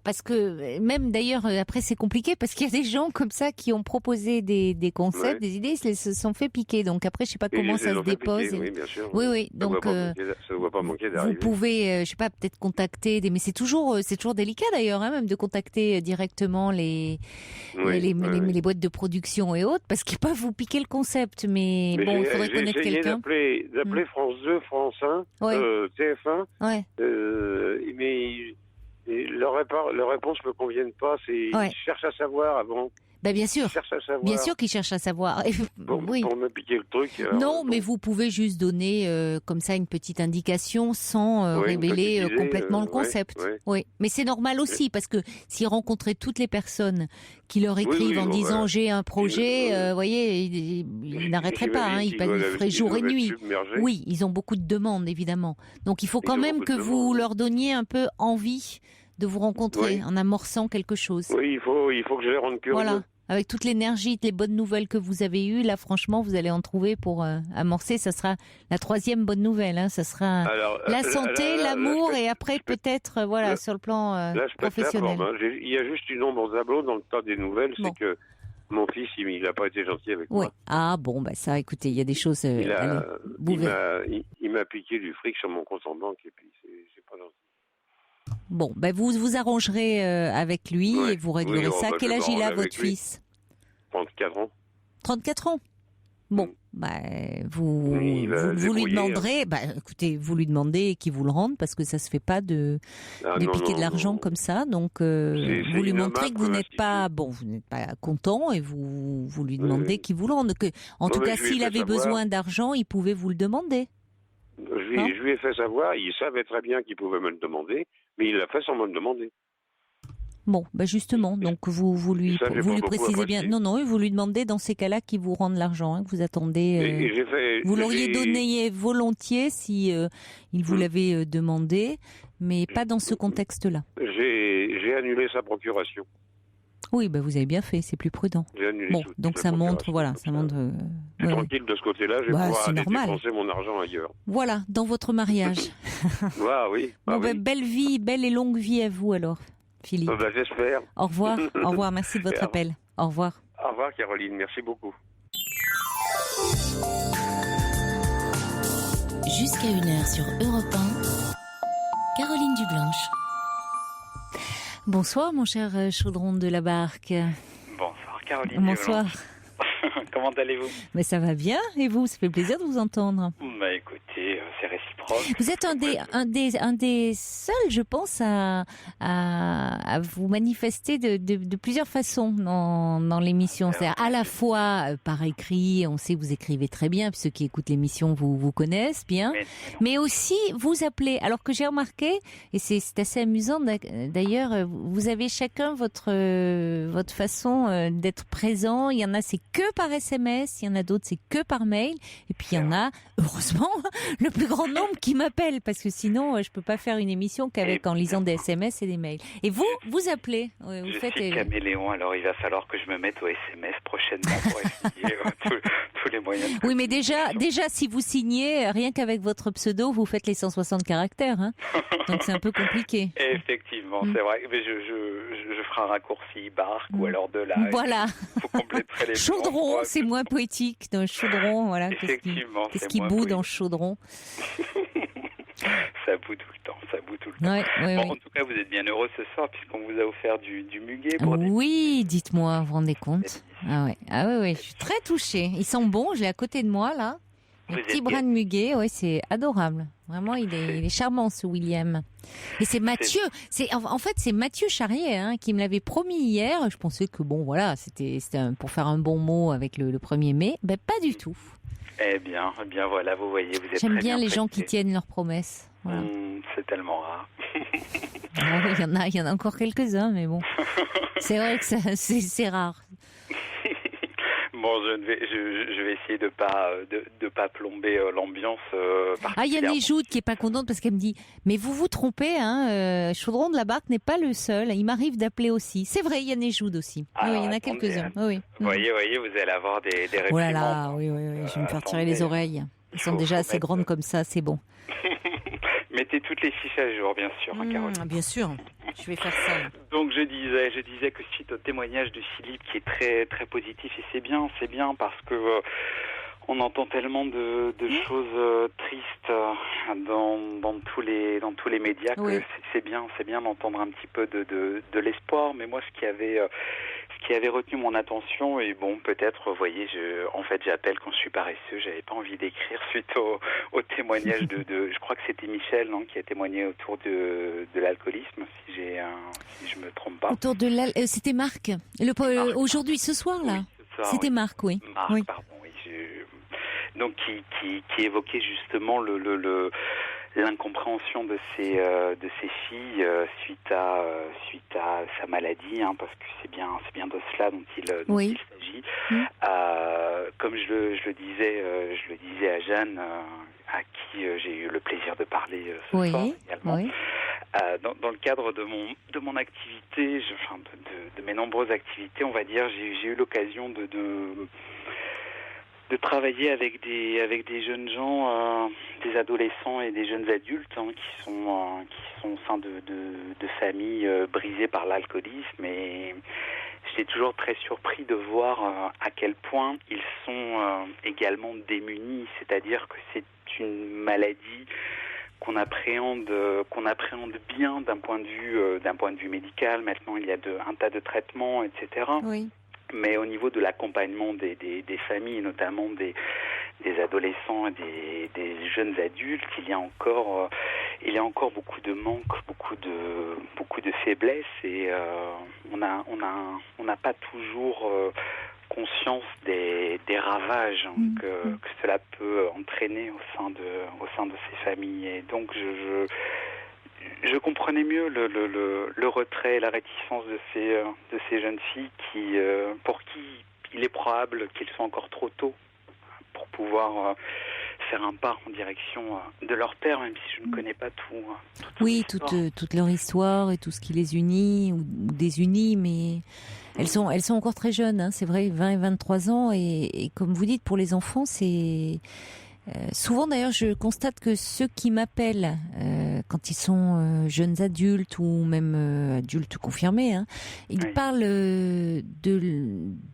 parce que même d'ailleurs après c'est compliqué parce qu'il y a des gens comme ça qui ont proposé des concepts, des idées, ils se sont fait piquer. Donc après je sais pas comment ça se dépose. Oui, bien sûr. Oui. Donc ça ne doit pas manquer d'arriver. Vous pouvez, je sais pas, peut-être contacter mais c'est toujours délicat d'ailleurs, même de contacter directement les boîtes de production et autres parce qu'ils peuvent vous piquer le concept. Mais bon, il faudrait connaître quelqu'un. D'appeler France 2, France 1. TF1, mais leur réponse me conviennent pas. Ils cherchent à savoir avant. Bien sûr. Bien sûr qu'ils cherchent à savoir. Pour me piquer le truc. Non, mais vous pouvez juste donner comme ça une petite indication sans révéler complètement le concept. Oui, mais c'est normal aussi parce que s'ils rencontraient toutes les personnes qui leur écrivent en disant j'ai un projet, vous voyez, ils n'arrêteraient pas. Ils feraient jour et nuit. Oui, ils ont beaucoup de demandes évidemment. Donc il faut quand même que vous leur donniez un peu envie de vous rencontrer en amorçant quelque chose. Oui, il faut que je les rende curieux. Voilà. Avec toute l'énergie, les bonnes nouvelles que vous avez eues, là, franchement, vous allez en trouver pour amorcer. Ça sera la 3e bonne nouvelle. Ça sera la santé, l'amour et après peut-être, sur le plan professionnel. Il y a juste une ombre au tableau dans le tas des nouvelles, c'est que mon fils, il n'a pas été gentil avec moi. Ah bon, ça, écoutez, il y a des choses. Il m'a piqué du fric sur mon compte en banque et puis c'est pas gentil. Bon, vous arrangerez avec lui et vous réglerez ça. Quel âge il a, votre fils ? 34 ans. 34 ans ? Bon, vous lui demanderez, écoutez, vous lui demandez qu'il vous le rende parce que ça se fait pas de piquer de l'argent comme ça. Donc, vous lui montrez que vous n'êtes pas, vous n'êtes pas content et vous lui demandez qu'il vous le rende. En tout cas, s'il avait besoin d'argent, il pouvait vous le demander. Je lui ai fait savoir, il savait très bien qu'il pouvait me le demander, mais il l'a fait sans me le demander. Bon, justement, donc vous lui précisez bien. Non, vous lui demandez dans ces cas-là qu'il vous rende l'argent, que vous attendez. Vous l'auriez donné volontiers si il vous l'avait demandé, mais pas dans ce contexte-là. J'ai annulé sa procuration. Oui, vous avez bien fait, c'est plus prudent. Donc ça montre, ça montre. Je suis tranquille de ce côté-là, je vais pouvoir aller dépenser mon argent ailleurs. Voilà, dans votre mariage. Oui. Belle et longue vie à vous alors, Philippe. J'espère. Au revoir, merci de votre appel. Au revoir. Au revoir Caroline, merci beaucoup. Jusqu'à 1h sur Europe 1, Caroline Dublanche. Bonsoir mon cher Chaudron de la Barque. Bonsoir Caroline. Bonsoir. Comment allez-vous ? Mais ça va bien, et vous ? Ça fait plaisir de vous entendre. Écoutez, c'est réciproque. Vous êtes un des seuls, je pense, à vous manifester de plusieurs façons dans l'émission. C'est-à-dire à la fois par écrit, on sait que vous écrivez très bien, puis ceux qui écoutent l'émission vous connaissent bien, mais aussi vous appelez. Alors que j'ai remarqué, et c'est assez amusant d'ailleurs, vous avez chacun votre façon d'être présent. Il y en a, c'est que par SMS, il y en a d'autres, c'est que par mail, et puis il y en a, heureusement, le plus grand nombre qui m'appellent, parce que sinon je peux pas faire une émission qu'en lisant des SMS et des mails. Et vous appelez, je suis caméléon, alors il va falloir que je me mette au SMS prochainement pour essayer tous les moyens. Oui, mais déjà si vous signez, rien qu'avec votre pseudo, vous faites les 160 caractères, donc c'est un peu compliqué. Effectivement, c'est vrai, mais je ferai un raccourci barque ou alors de là. Voilà. Vous compléterez les chaudron, c'est moins poétique. Dans chaudron, voilà. Effectivement, qu'est-ce qui bout dans chaudron? Ça bout tout le temps, ça bout tout le temps. En tout cas, vous êtes bien heureux ce soir puisqu'on vous a offert du muguet. Oui, dites-moi, vous vous rendez compte? Ah ouais, je suis très touchée. Ils sont bons, j'ai à côté de moi là. Un petit brin de muguet, c'est adorable. Vraiment, il est charmant ce William. Et c'est Mathieu. En fait, c'est Mathieu Charrier qui me l'avait promis hier. Je pensais que c'était pour faire un bon mot avec le 1er mai. Ben pas du tout. Eh bien, voilà, vous voyez, vous êtes J'aime très bien les prêtés. gens qui tiennent leurs promesses. Voilà. C'est tellement rare. Il y en a encore quelques-uns, mais bon. C'est vrai que c'est rare. Bon, je vais essayer de pas plomber l'ambiance. Il y a Néjoud qui est pas contente parce qu'elle me dit mais vous vous trompez, Chaudron de la Barque n'est pas le seul. Il m'arrive d'appeler aussi. C'est vrai, il y a Néjoud aussi. Alors, il y en a quelques-uns. Oui. Vous voyez, vous allez avoir des réprimandes. Oh là là, oui, je vais me faire tirer les oreilles. Ils sont déjà assez grandes comme ça, c'est bon. Mettez toutes les fiches à jour, bien sûr, Caroline. Bien sûr, je vais faire ça. Donc je disais que suite au témoignage de Philippe qui est très très positif, et c'est bien parce que on entend tellement de choses tristes dans tous les médias que c'est bien d'entendre un petit peu de l'espoir. Mais moi, ce qui avait retenu mon attention, et bon, peut-être, vous voyez, j'appelle quand je suis paresseux. J'avais pas envie d'écrire suite au témoignage de je crois que c'était Michel, qui a témoigné autour de l'alcoolisme, si je me trompe pas. Autour de c'était Marc. Aujourd'hui, ce soir là. Oui, c'était Marc, oui. Marc, pardon, oui. Donc qui évoquait justement l'incompréhension de ses filles suite à sa maladie, parce que c'est bien de cela dont il s'agit. Comme je le disais à Jeanne, à qui j'ai eu le plaisir de parler ce soir également. Oui. Dans le cadre de mon activité, de mes nombreuses activités, on va dire, j'ai eu l'occasion de travailler avec des jeunes gens, des adolescents et des jeunes adultes qui sont au sein de familles brisées par l'alcoolisme, et j'étais toujours très surpris de voir à quel point ils sont également démunis, c'est-à-dire que c'est une maladie qu'on appréhende bien d'un point de vue médical. Maintenant, il y a un tas de traitements, etc. Oui. Mais au niveau de l'accompagnement des familles, notamment des adolescents et des jeunes adultes, il y a encore beaucoup de manques, beaucoup de faiblesses, et on n'a pas toujours conscience des ravages que cela peut entraîner au sein de ces familles. Et donc je comprenais mieux le retrait et la réticence de ces jeunes filles pour qui il est probable qu'ils sont encore trop tôt pour pouvoir faire un pas en direction de leur père, même si je ne connais pas toute leur histoire et tout ce qui les unit ou désunit, mais elles sont encore très jeunes, c'est vrai, 20 et 23 ans, et comme vous dites, pour les enfants, c'est... souvent d'ailleurs je constate que ceux qui m'appellent quand ils sont jeunes adultes ou même adultes confirmés, ils parlent de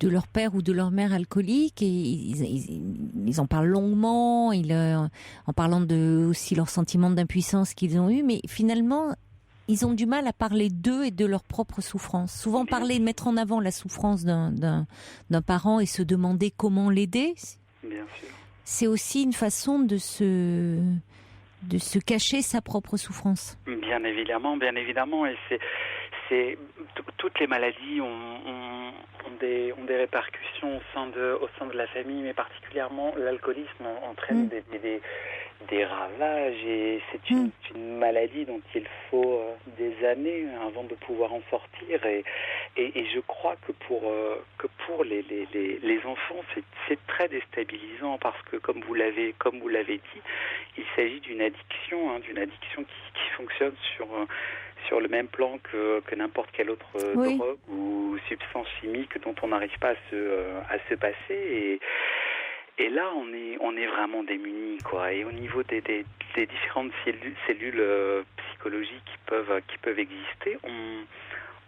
leur père ou de leur mère alcoolique, et ils en parlent longuement, en parlant de aussi leurs sentiments d'impuissance qu'ils ont eu, mais finalement ils ont du mal à parler d'eux et de leur propre souffrance. Souvent mettre en avant la souffrance d'un parent et se demander comment l'aider. Bien sûr. C'est aussi une façon de se cacher sa propre souffrance. Bien évidemment, et c'est toutes les maladies ont des répercussions au sein de la famille, mais particulièrement l'alcoolisme entraîne des ravages, et c'est une maladie dont il faut des années avant de pouvoir en sortir, et je crois que pour les enfants c'est très déstabilisant, parce que comme vous l'avez dit, il s'agit d'une addiction qui fonctionne sur le même plan que n'importe quelle autre drogue ou substance chimique dont on n'arrive pas à se passer, et là on est vraiment démunis, quoi. Et au niveau des différentes cellules psychologiques qui peuvent exister,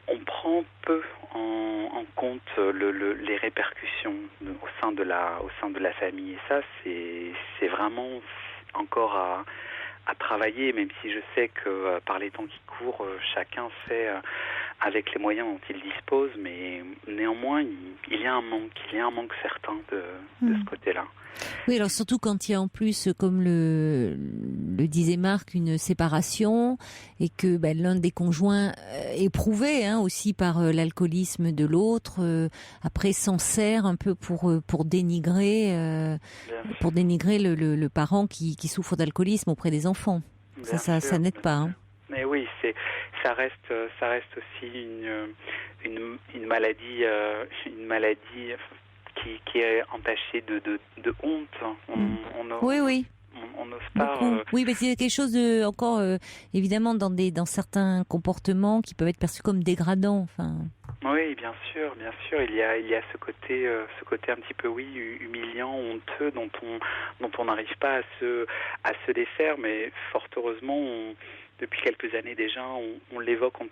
on prend peu en compte les répercussions au sein de la famille, et ça c'est vraiment encore à travailler, même si je sais que par les temps qui courent, chacun fait avec les moyens dont il dispose, mais néanmoins, il y a un manque certain de ce côté-là. Oui, alors surtout quand il y a en plus, comme le disait Marc, une séparation et que l'un des conjoints éprouvé aussi par l'alcoolisme de l'autre, après s'en sert un peu pour dénigrer le parent qui souffre d'alcoolisme auprès des enfants. Ça n'aide pas. Hein. Mais oui, ça reste aussi une maladie qui est entachée de honte. Oui. On n'ose pas. Oui, mais c'est quelque chose de encore évidemment dans certains comportements qui peuvent être perçus comme dégradants. Enfin. Oui, bien sûr, il y a ce côté un petit peu humiliant, honteux dont on n'arrive pas à se défaire, mais fort heureusement depuis quelques années déjà, on l'évoque en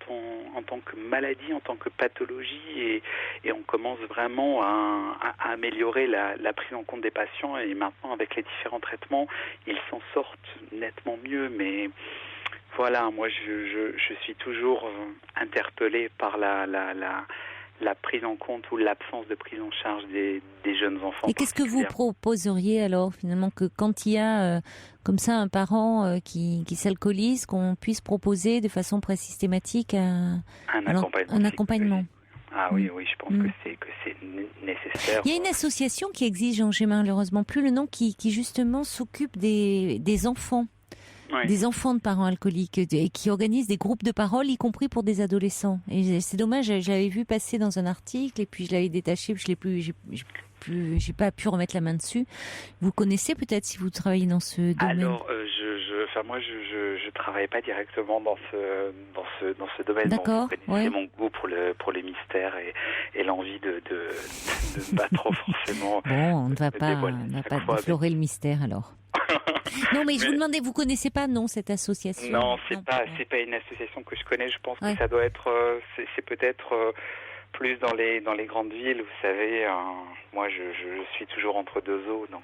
tant que maladie, en tant que pathologie, et on commence vraiment à améliorer la prise en compte des patients. Et maintenant, avec les différents traitements, ils s'en sortent nettement mieux. Mais voilà, moi, je suis toujours interpellé par la prise en compte ou l'absence de prise en charge des jeunes enfants. Et qu'est-ce que vous proposeriez alors finalement, que quand il y a comme ça un parent qui s'alcoolise, qu'on puisse proposer de façon très systématique un accompagnement? Ah oui, je pense que c'est nécessaire. Il y a une association qui existe, j'ai malheureusement plus le nom, qui justement s'occupe des enfants. Oui. Des enfants de parents alcooliques et qui organisent des groupes de parole, y compris pour des adolescents. Et c'est dommage, je l'avais vu passer dans un article et puis je l'avais détaché, je l'ai plus, j'ai pas pu remettre la main dessus. Vous connaissez peut-être si vous travaillez dans ce domaine? Alors, moi, je travaille pas directement dans ce domaine. D'accord. Vous connaissez mon goût pour les mystères et l'envie de pas trop forcément. Bon, on ne va pas déflorer le mystère alors. Non, mais je vous demandais, vous connaissez pas, cette association? Non, c'est pas une association que je connais. Je pense que ça doit être, c'est peut-être plus dans les grandes villes. Vous savez, moi, je suis toujours entre deux eaux, donc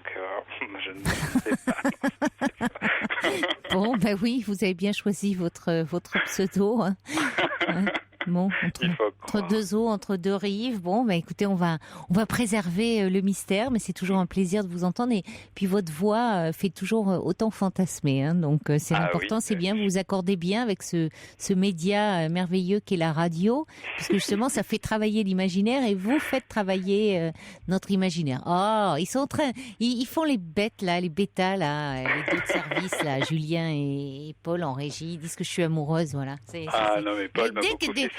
je ne sais pas. Bon, oui, vous avez bien choisi votre pseudo. Hein. Bon, entre deux eaux, entre deux rives. Bon, écoutez, on va préserver le mystère, mais c'est toujours un plaisir de vous entendre. Et puis votre voix fait toujours autant fantasmer, hein, donc c'est important, c'est bien. Vous vous accordez bien avec ce média merveilleux qu'est la radio, puisque justement ça fait travailler l'imaginaire et vous faites travailler notre imaginaire. Oh, ils sont ils font les bêtes là, les bêtas là, les deux de service là, Julien et Paul en régie, ils disent que je suis amoureuse, voilà. Non mais Paul m'a beaucoup fait sourire.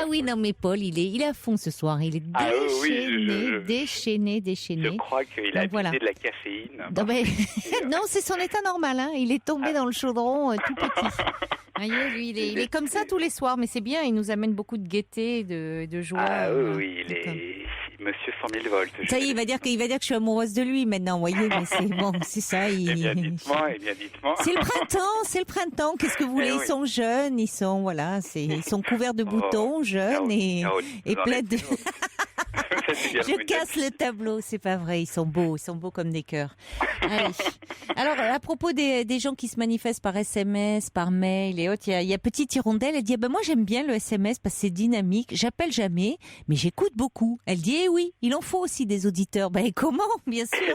Oui, non mais Paul, il est à fond ce soir, il est déchaîné. Je crois qu'il a abusé de la caféine. Non, c'est son état normal, hein. Il est tombé dans le chaudron tout petit. Voyez, lui, il est comme ça tous les soirs, mais c'est bien, il nous amène beaucoup de gaieté, de joie. Ah oui, il est Monsieur 100 000 volts. Ça y est, il va dire que je suis amoureuse de lui maintenant, vous voyez, mais c'est bon, c'est ça. Eh bien, dites-moi. C'est le printemps, qu'est-ce que vous voulez? Ils sont jeunes, ils sont couverts de boutons, jeunes et pleins de... Je casse le tableau, c'est pas vrai, ils sont beaux comme des cœurs. Allez. Alors, à propos des gens qui se manifestent par SMS, par mail et autres, il y a Petite Hirondelle, elle dit, moi j'aime bien le SMS parce que c'est dynamique, j'appelle jamais, mais j'écoute beaucoup. Elle dit, oui, il en faut aussi des auditeurs. Comment? Bien sûr.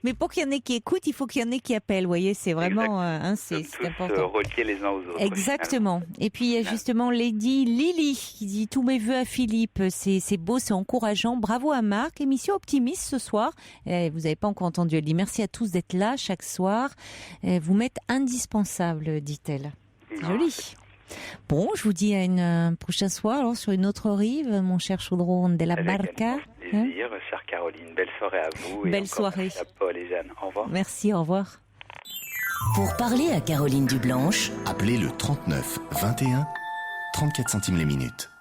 Mais pour qu'il y en ait qui écoutent, il faut qu'il y en ait qui appellent, vous voyez, c'est vraiment, c'est important. Relier les uns aux autres. Exactement. Et puis, il y a justement Lady Lily qui dit, tous mes vœux à Philippe, c'est beau, c'est encourageant. Bravo à Marc, émission optimiste ce soir. Vous n'avez pas encore entendu, elle dit merci à tous d'être là chaque soir. Vous m'êtes indispensable, dit-elle. C'est joli. Bon, je vous dis à une prochaine soir, alors sur une autre rive, mon cher Chaudron de la Barca. Plaisir, chère Caroline. Belle soirée à vous. Belle soirée. Merci à Paul et Jeanne. Au revoir. Merci, au revoir. Pour parler à Caroline Dublanche, appelez le 39 21 34 centimes les minutes.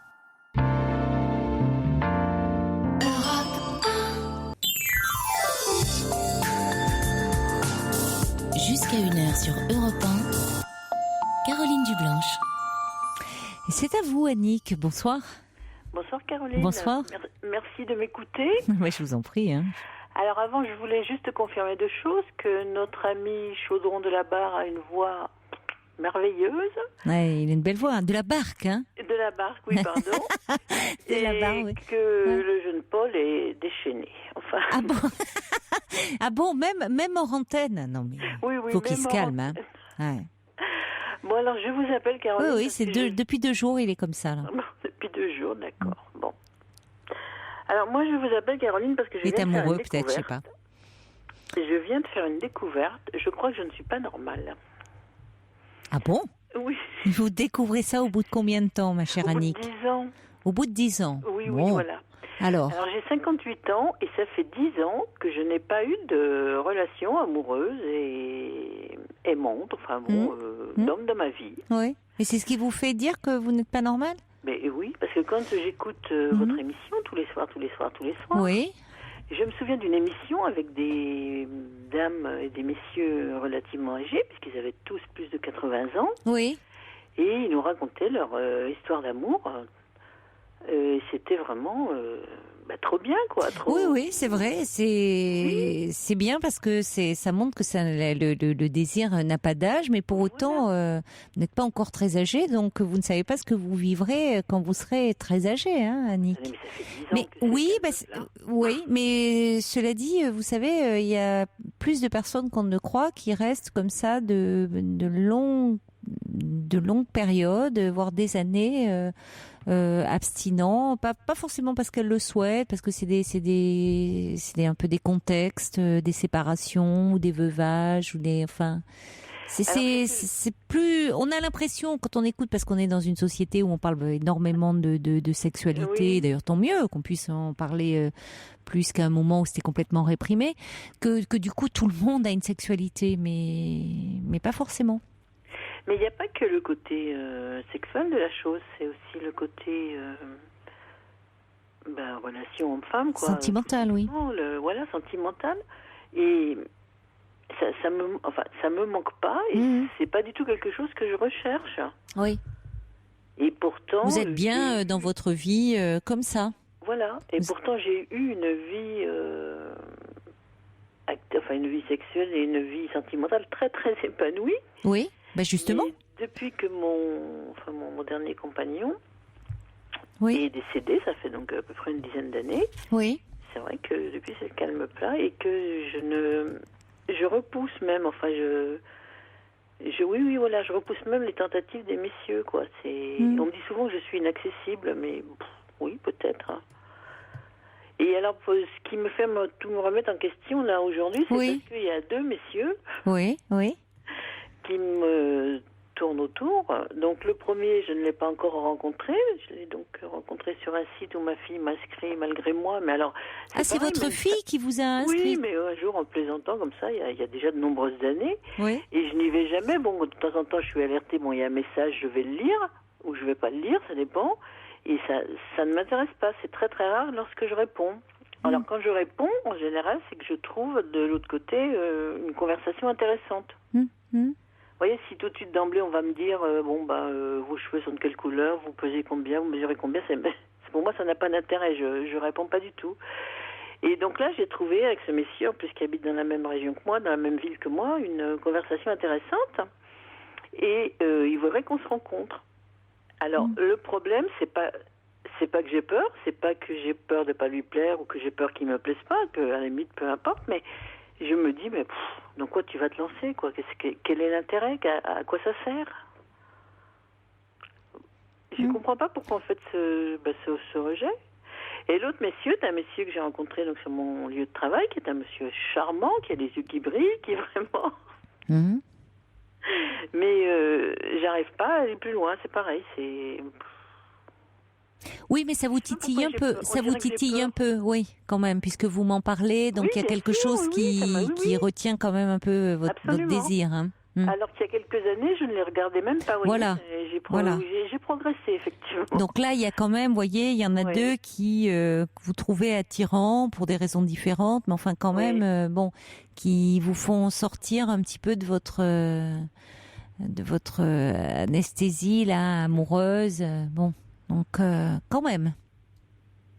Jusqu'à 1h sur Europe 1, Caroline Dublanche. Et c'est à vous, Annick. Bonsoir. Bonsoir, Caroline. Bonsoir. Merci de m'écouter. Oui, je vous en prie. Hein. Alors avant, je voulais juste confirmer 2 choses, que notre ami Chaudron de la Barre a une voix merveilleuse. Ouais, il a une belle voix, de la barque, hein. De la barque, oui, pardon. De la barque, oui. Que le jeune Paul est déchaîné. Enfin. Ah bon? Ah bon, même hors antenne? Non mais, oui, faut qu'il se calme, hein. Ouais. Bon, alors je vous appelle Caroline. Oui, c'est depuis 2 jours, il est comme ça, là. Depuis 2 jours, d'accord. Bon. Alors moi, je vous appelle Caroline parce que je viens de faire une amoureux, découverte. peut-être, je sais pas. Je viens de faire une découverte. Je crois que je ne suis pas normale. Ah bon? Oui. Vous découvrez ça au bout de combien de temps, ma chère Annick? Au bout de 10 ans. Au bout de 10 ans? Oui, bon. oui, voilà. Alors j'ai 58 ans et ça fait 10 ans que je n'ai pas eu de relation amoureuse et aimante, enfin bon, d'homme de ma vie. Oui. Et c'est ce qui vous fait dire que vous n'êtes pas normal? Mais oui, parce que quand j'écoute votre émission tous les soirs, oui. Je me souviens d'une émission avec des dames et des messieurs relativement âgés, puisqu'ils avaient tous plus de 80 ans. Oui. Et ils nous racontaient leur histoire d'amour. C'était vraiment trop bien, quoi. Oui, c'est vrai. C'est bien parce que ça montre que le désir n'a pas d'âge, mais pour autant, vous n'êtes pas encore très âgé, donc vous ne savez pas ce que vous vivrez quand vous serez très âgé, hein, Annick. Mais ça fait 10 ans que oui, mais cela dit, vous savez, il y a plus de personnes qu'on ne le croit qui restent comme ça de longues périodes, voire des années. Abstinent, pas forcément parce qu'elle le souhaite, parce que c'est un peu des contextes, des séparations ou des veuvages ou c'est plus, on a l'impression quand on écoute, parce qu'on est dans une société où on parle énormément de sexualité, d'ailleurs tant mieux qu'on puisse en parler plus qu'à un moment où c'était complètement réprimé, que du coup tout le monde a une sexualité, mais pas forcément. Mais il n'y a pas que le côté sexuel de la chose, c'est aussi le côté relation homme-femme, quoi. Sentimental, oui. Voilà, sentimental. Et ça me manque pas, et c'est pas du tout quelque chose que je recherche. Oui. Et pourtant... Vous êtes bien dans votre vie comme ça. Voilà. Et pourtant, j'ai eu une vie... une vie sexuelle et une vie sentimentale très, très épanouie. Oui. Justement. Et depuis que mon dernier compagnon est décédé, ça fait donc à peu près une dizaine d'années. Oui. C'est vrai que depuis c'est le calme plat et que je repousse même, je repousse même les tentatives des messieurs, quoi. On me dit souvent que je suis inaccessible, mais oui, peut-être. Hein. Et alors, ce qui me fait tout me remettre en question là aujourd'hui, c'est parce qu'il y a 2 messieurs. Oui. Qui me tourne autour. Donc le premier, je ne l'ai pas encore rencontré. Je l'ai donc rencontré sur un site où ma fille m'a inscrit malgré moi. Mais alors, c'est votre fille qui vous a inscrit? Oui, mais un jour en plaisantant comme ça, il y a déjà de nombreuses années. Oui. Et je n'y vais jamais. Bon, de temps en temps, je suis alertée. Bon, il y a un message, je vais le lire ou je vais pas le lire, ça dépend. Et ça ne m'intéresse pas. C'est très très rare lorsque je réponds. Alors quand je réponds, en général, c'est que je trouve de l'autre côté une conversation intéressante. Vous voyez, si tout de suite d'emblée on va me dire vos cheveux sont de quelle couleur, vous pesez combien, vous mesurez combien, pour moi ça n'a pas d'intérêt, je réponds pas du tout. Et donc là j'ai trouvé avec ce monsieur, en plus qui habite dans la même région que moi, dans la même ville que moi, une conversation intéressante et il voudrait qu'on se rencontre. Alors le problème c'est pas que j'ai peur, c'est pas que j'ai peur de pas lui plaire ou que j'ai peur qu'il me plaise pas, que à la limite peu importe, mais je me dis, dans quoi tu vas te lancer, quoi? Quel est l'intérêt? À quoi ça sert? Je comprends pas pourquoi on fait ce rejet. Et l'autre monsieur, c'est un monsieur que j'ai rencontré donc sur mon lieu de travail, qui est un monsieur charmant, qui a des yeux qui brillent, qui est vraiment... Mais j'arrive pas à aller plus loin, c'est pareil, c'est... Oui, mais ça vous titille un peu, oui, quand même, puisque vous m'en parlez, donc il y a quelque chose qui retient quand même un peu votre désir. Hein. Alors qu'il y a quelques années, je ne les regardais même pas. Voilà. J'ai progressé, effectivement. Donc là, il y a quand même, vous voyez, il y en a 2 qui que vous trouvez attirants pour des raisons différentes, mais enfin quand même, qui vous font sortir un petit peu de votre anesthésie là, amoureuse. Donc, quand même.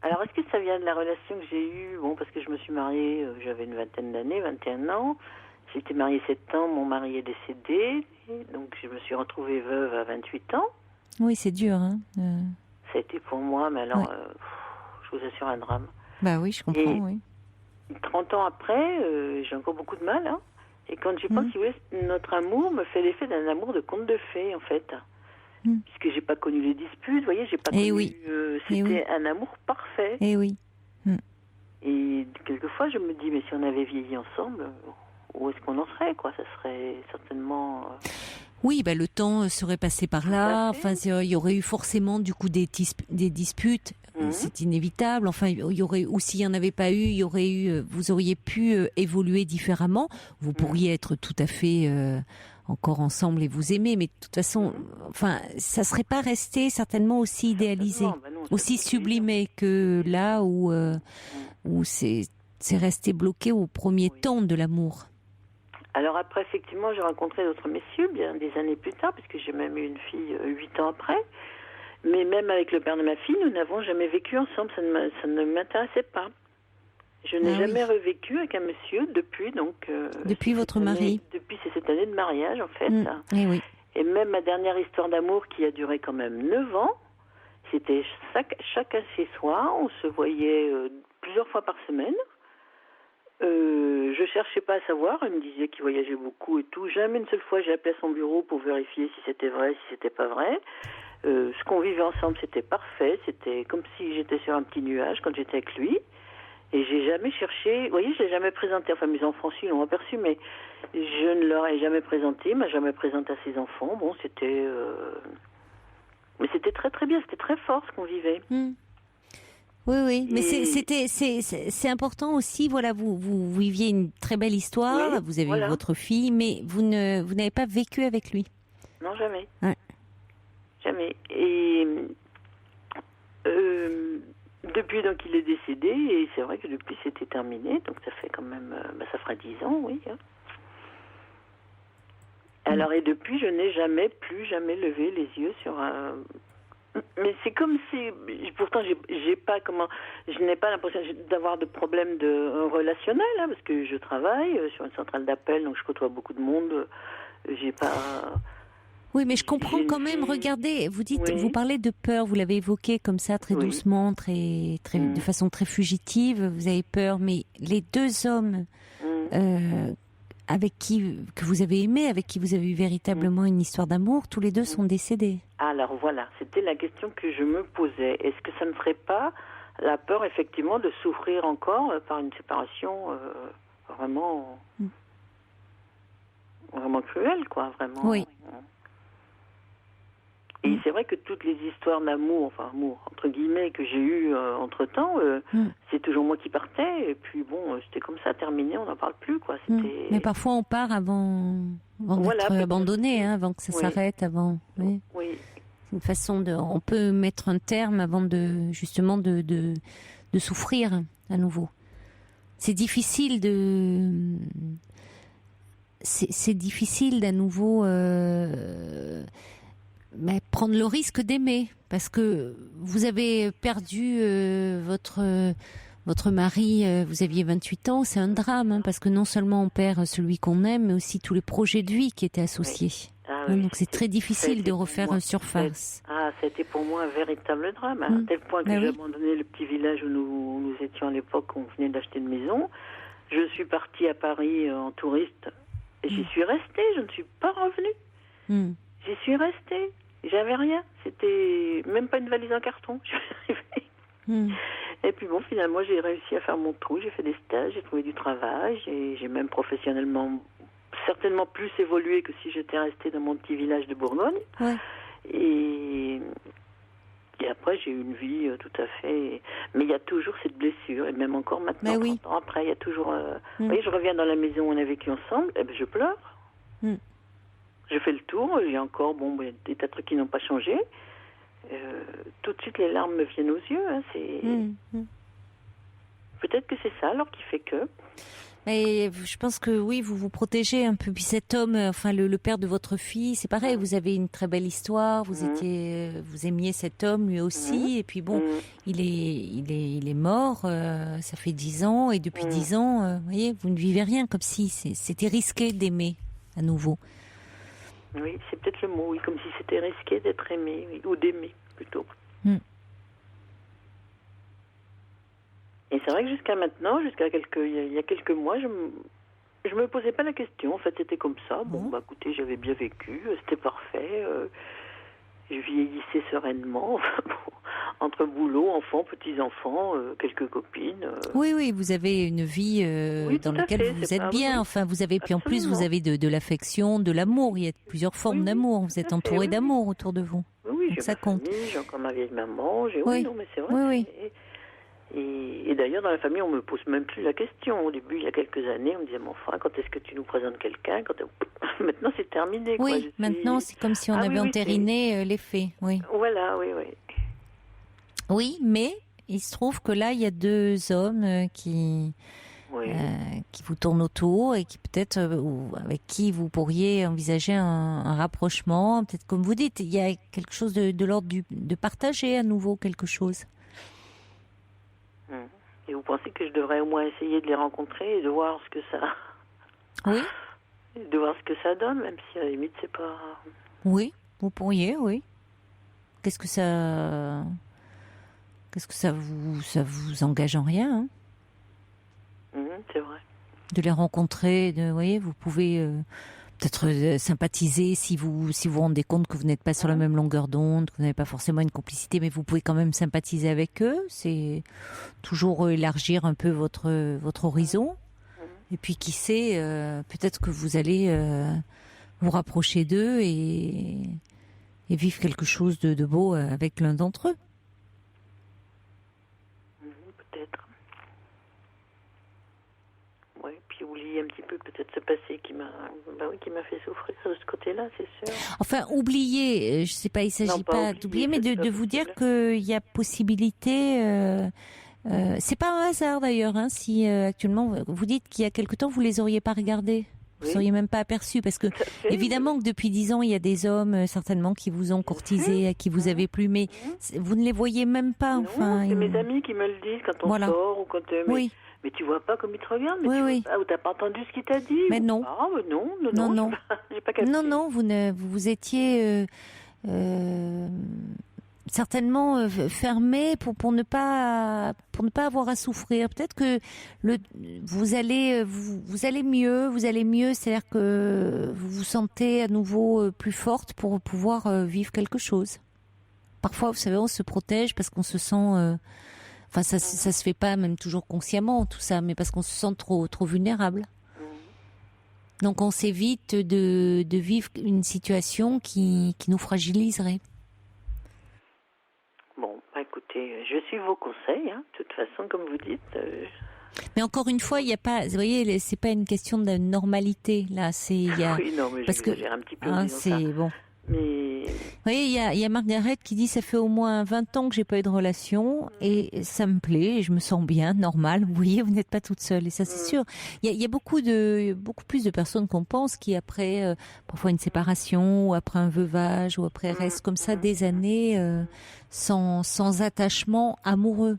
Alors, est-ce que ça vient de la relation que j'ai eue? Bon, parce que je me suis mariée, j'avais une vingtaine d'années, 21 ans. J'étais mariée 7 ans, mon mari est décédé. Donc, je me suis retrouvée veuve à 28 ans. Oui, c'est dur. Hein Ça a été pour moi, mais alors, je vous assure, un drame. Bah oui, je comprends, oui. 30 ans après, j'ai encore beaucoup de mal. Hein. Et quand j'y pense, notre amour me fait l'effet d'un amour de conte de fées, en fait. Puisque j'ai pas connu les disputes, vous voyez, j'ai pas connu... c'était un amour parfait. Et oui. Et quelquefois, je me dis, mais si on avait vieilli ensemble, où est-ce qu'on en serait, quoi? Ça serait certainement... Oui, bah, le temps serait passé par là. Enfin, il y aurait eu forcément du coup des disputes. C'est inévitable. Enfin, il y aurait, ou s'il n'y en avait pas eu, il y aurait eu. Vous auriez pu évoluer différemment. Vous pourriez être tout à fait encore ensemble et vous aimer, mais de toute façon, enfin, ça serait pas resté certainement aussi idéalisé, aussi sublimé que là où c'est resté bloqué au premier temps de l'amour. Alors après, effectivement, j'ai rencontré d'autres messieurs bien des années plus tard, puisque j'ai même eu une fille 8 ans après. Mais même avec le père de ma fille, nous n'avons jamais vécu ensemble. Ça ne m'intéressait pas. Je n'ai jamais revécu avec un monsieur depuis. Donc, depuis votre mari. Depuis cette année de mariage, en fait. Et oui. Et même ma dernière histoire d'amour, qui a duré quand même 9 ans, c'était chacun chez soi. On se voyait plusieurs fois par semaine. Je cherchais pas à savoir, il me disait qu'il voyageait beaucoup et tout. Jamais une seule fois j'ai appelé à son bureau pour vérifier si c'était vrai, si c'était pas vrai. Ce qu'on vivait ensemble, c'était parfait. C'était comme si j'étais sur un petit nuage quand j'étais avec lui. Et j'ai jamais cherché, vous voyez, je l'ai jamais présenté. Enfin, mes enfants, si, l'ont aperçu, mais je ne leur ai jamais présenté. Il m'a jamais présenté à ses enfants. Bon, c'était... Mais c'était très très bien, c'était très fort ce qu'on vivait. Oui, mais c'est important aussi. Voilà, vous viviez une très belle histoire. Vous avez eu votre fille, mais vous n'avez pas vécu avec lui. Non, jamais. Ouais. Jamais. Et depuis, donc, il est décédé, et c'est vrai que depuis, c'était terminé. Donc, ça fait quand même, ça fera 10 ans, oui. Hein. Alors, et depuis, je n'ai plus jamais levé les yeux sur un... Mais c'est comme si, pourtant, je n'ai pas l'impression d'avoir de problème relationnel, hein, parce que je travaille sur une centrale d'appel, donc je côtoie beaucoup de monde. J'ai pas. Oui, mais je comprends quand même. Regardez, vous dites, vous parlez de peur, vous l'avez évoqué comme ça, très doucement, de façon très fugitive. Vous avez peur, mais les deux hommes que vous avez aimé, avec qui vous avez eu véritablement une histoire d'amour, tous les deux sont décédés. Alors voilà, c'était la question que je me posais. Est-ce que ça ne ferait pas la peur, effectivement, de souffrir encore par une séparation vraiment cruelle, quoi, vraiment. Oui. Et c'est vrai que toutes les histoires d'amour, enfin amour entre guillemets, que j'ai eues entre-temps, c'est toujours moi qui partais, et puis bon, c'était comme ça, terminé, on n'en parle plus, quoi. Mais parfois on part avant d'être abandonné, hein, avant que ça s'arrête, avant. Oui. C'est une façon on peut mettre un terme avant de souffrir à nouveau. C'est difficile d'à nouveau prendre le risque d'aimer, parce que vous avez perdu votre mari, vous aviez 28 ans, c'est un drame, hein, parce que non seulement on perd celui qu'on aime, mais aussi tous les projets de vie qui étaient associés. Donc c'est très difficile de refaire surface. C'était pour moi un véritable drame, à tel point que j'ai abandonné le petit village où nous étions à l'époque, où on venait d'acheter une maison. Je suis partie à Paris en touriste, et j'y suis restée, je ne suis pas revenue. J'y suis restée. J'avais rien. C'était même pas une valise en carton. Je suis arrivée. Et puis bon, finalement, j'ai réussi à faire mon trou. J'ai fait des stages, j'ai trouvé du travail. J'ai même professionnellement certainement plus évolué que si j'étais restée dans mon petit village de Bourgogne. Ouais. Et après, j'ai eu une vie tout à fait... Mais il y a toujours cette blessure. Et même encore maintenant, 30 ans après, il y a toujours... Vous voyez, je reviens dans la maison où on a vécu ensemble, et je pleure. Je fais le tour, j'ai encore des tas de trucs qui n'ont pas changé. Tout de suite, les larmes me viennent aux yeux. Hein, Peut-être que c'est ça, alors qui fait que... Mais je pense que oui, vous vous protégez un peu. Puis cet homme, enfin le père de votre fille, c'est pareil. Vous avez une très belle histoire. Vous aimiez cet homme lui aussi. Et puis bon, il est mort. Ça fait 10 ans et depuis 10 ans, vous voyez, vous ne vivez rien, comme si c'était risqué d'aimer à nouveau. Oui, c'est peut-être le mot. Oui, comme si c'était risqué d'être aimé, oui, ou d'aimer plutôt. Et c'est vrai que jusqu'à maintenant, il y a quelques mois, je me posais pas la question. En fait, c'était comme ça. Bon, écoutez, j'avais bien vécu, c'était parfait. Je vieillissais sereinement, entre boulot, enfants, petits-enfants, quelques copines. Oui, vous avez une vie dans laquelle vous êtes bien. Enfin, vous avez, puis en plus, vous avez de l'affection, de l'amour. Il y a plusieurs formes d'amour. Vous êtes entouré d'amour autour de vous. Oui, donc j'ai ça ma compte. famille, j'ai encore ma vieille maman. Non, mais c'est vrai. Oui. Et d'ailleurs, dans la famille, on me pose même plus la question. Au début, il y a quelques années, on me disait, mais enfin, quand est-ce que tu nous présentes quelqu'un? Maintenant, c'est terminé. Oui, maintenant, c'est comme si on avait entériné les faits. Oui. Voilà, oui. Oui, mais il se trouve que là, il y a 2 hommes qui vous tournent autour et qui peut-être avec qui vous pourriez envisager un rapprochement. Peut-être comme vous dites, il y a quelque chose de l'ordre de partager à nouveau quelque chose. Et vous pensez que je devrais au moins essayer de les rencontrer et de voir ce que ça... Oui. De voir ce que ça donne, même si à la limite, c'est pas... Oui, vous pourriez, oui. Qu'est-ce que ça vous engage en rien, hein? C'est vrai. De les rencontrer, vous voyez, vous pouvez peut-être sympathiser si vous vous rendez compte que vous n'êtes pas sur la même longueur d'onde, que vous n'avez pas forcément une complicité, mais vous pouvez quand même sympathiser avec eux. C'est toujours élargir un peu votre horizon. Et puis qui sait, peut-être que vous allez vous rapprocher d'eux et vivre quelque chose de beau avec l'un d'entre eux. Peut-être. Oui, puis oublier un petit peu peut-être ce passé qui m'a fait souffrir de ce côté-là, c'est sûr. Enfin, oublier, je sais pas, il s'agit pas d'oublier, mais de vous dire qu'il y a possibilité. C'est pas un hasard d'ailleurs, hein, si actuellement vous dites qu'il y a quelque temps vous les auriez pas regardés. Vous seriez même pas aperçus parce que évidemment que depuis 10 ans il y a des hommes certainement qui vous ont courtisé, à qui vous avez plu, mais vous ne les voyez même pas. Enfin, c'est mes amis qui me le disent quand on sort ou quand. Mais tu vois pas comme il te regarde, mais ou t'as pas entendu ce qu'il t'a dit. Mais non. Ah, non. J'ai pas capté. Non, vous étiez certainement fermé pour ne pas avoir à souffrir. Peut-être que vous allez mieux, c'est-à-dire que vous vous sentez à nouveau plus forte pour pouvoir vivre quelque chose. Parfois, vous savez, on se protège parce qu'on se sent enfin ça se fait pas même toujours consciemment tout ça, mais parce qu'on se sent trop vulnérable. Donc on s'évite de vivre une situation qui nous fragiliserait. Bon, écoutez, je suis vos conseils, hein, de toute façon, comme vous dites. Mais encore une fois, il y a pas, vous voyez, c'est pas une question de normalité là, Oui, non, mais parce j'exagère un petit peu. C'est ça. bon. Mais vous voyez, il y a Margaret qui dit ça fait au moins 20 ans que j'ai pas eu de relation et ça me plaît, et je me sens bien, normal. Vous voyez, vous n'êtes pas toute seule et ça c'est sûr. Il y a beaucoup plus de personnes qu'on pense qui après parfois une séparation ou après un veuvage ou après restent comme ça des années sans attachement amoureux.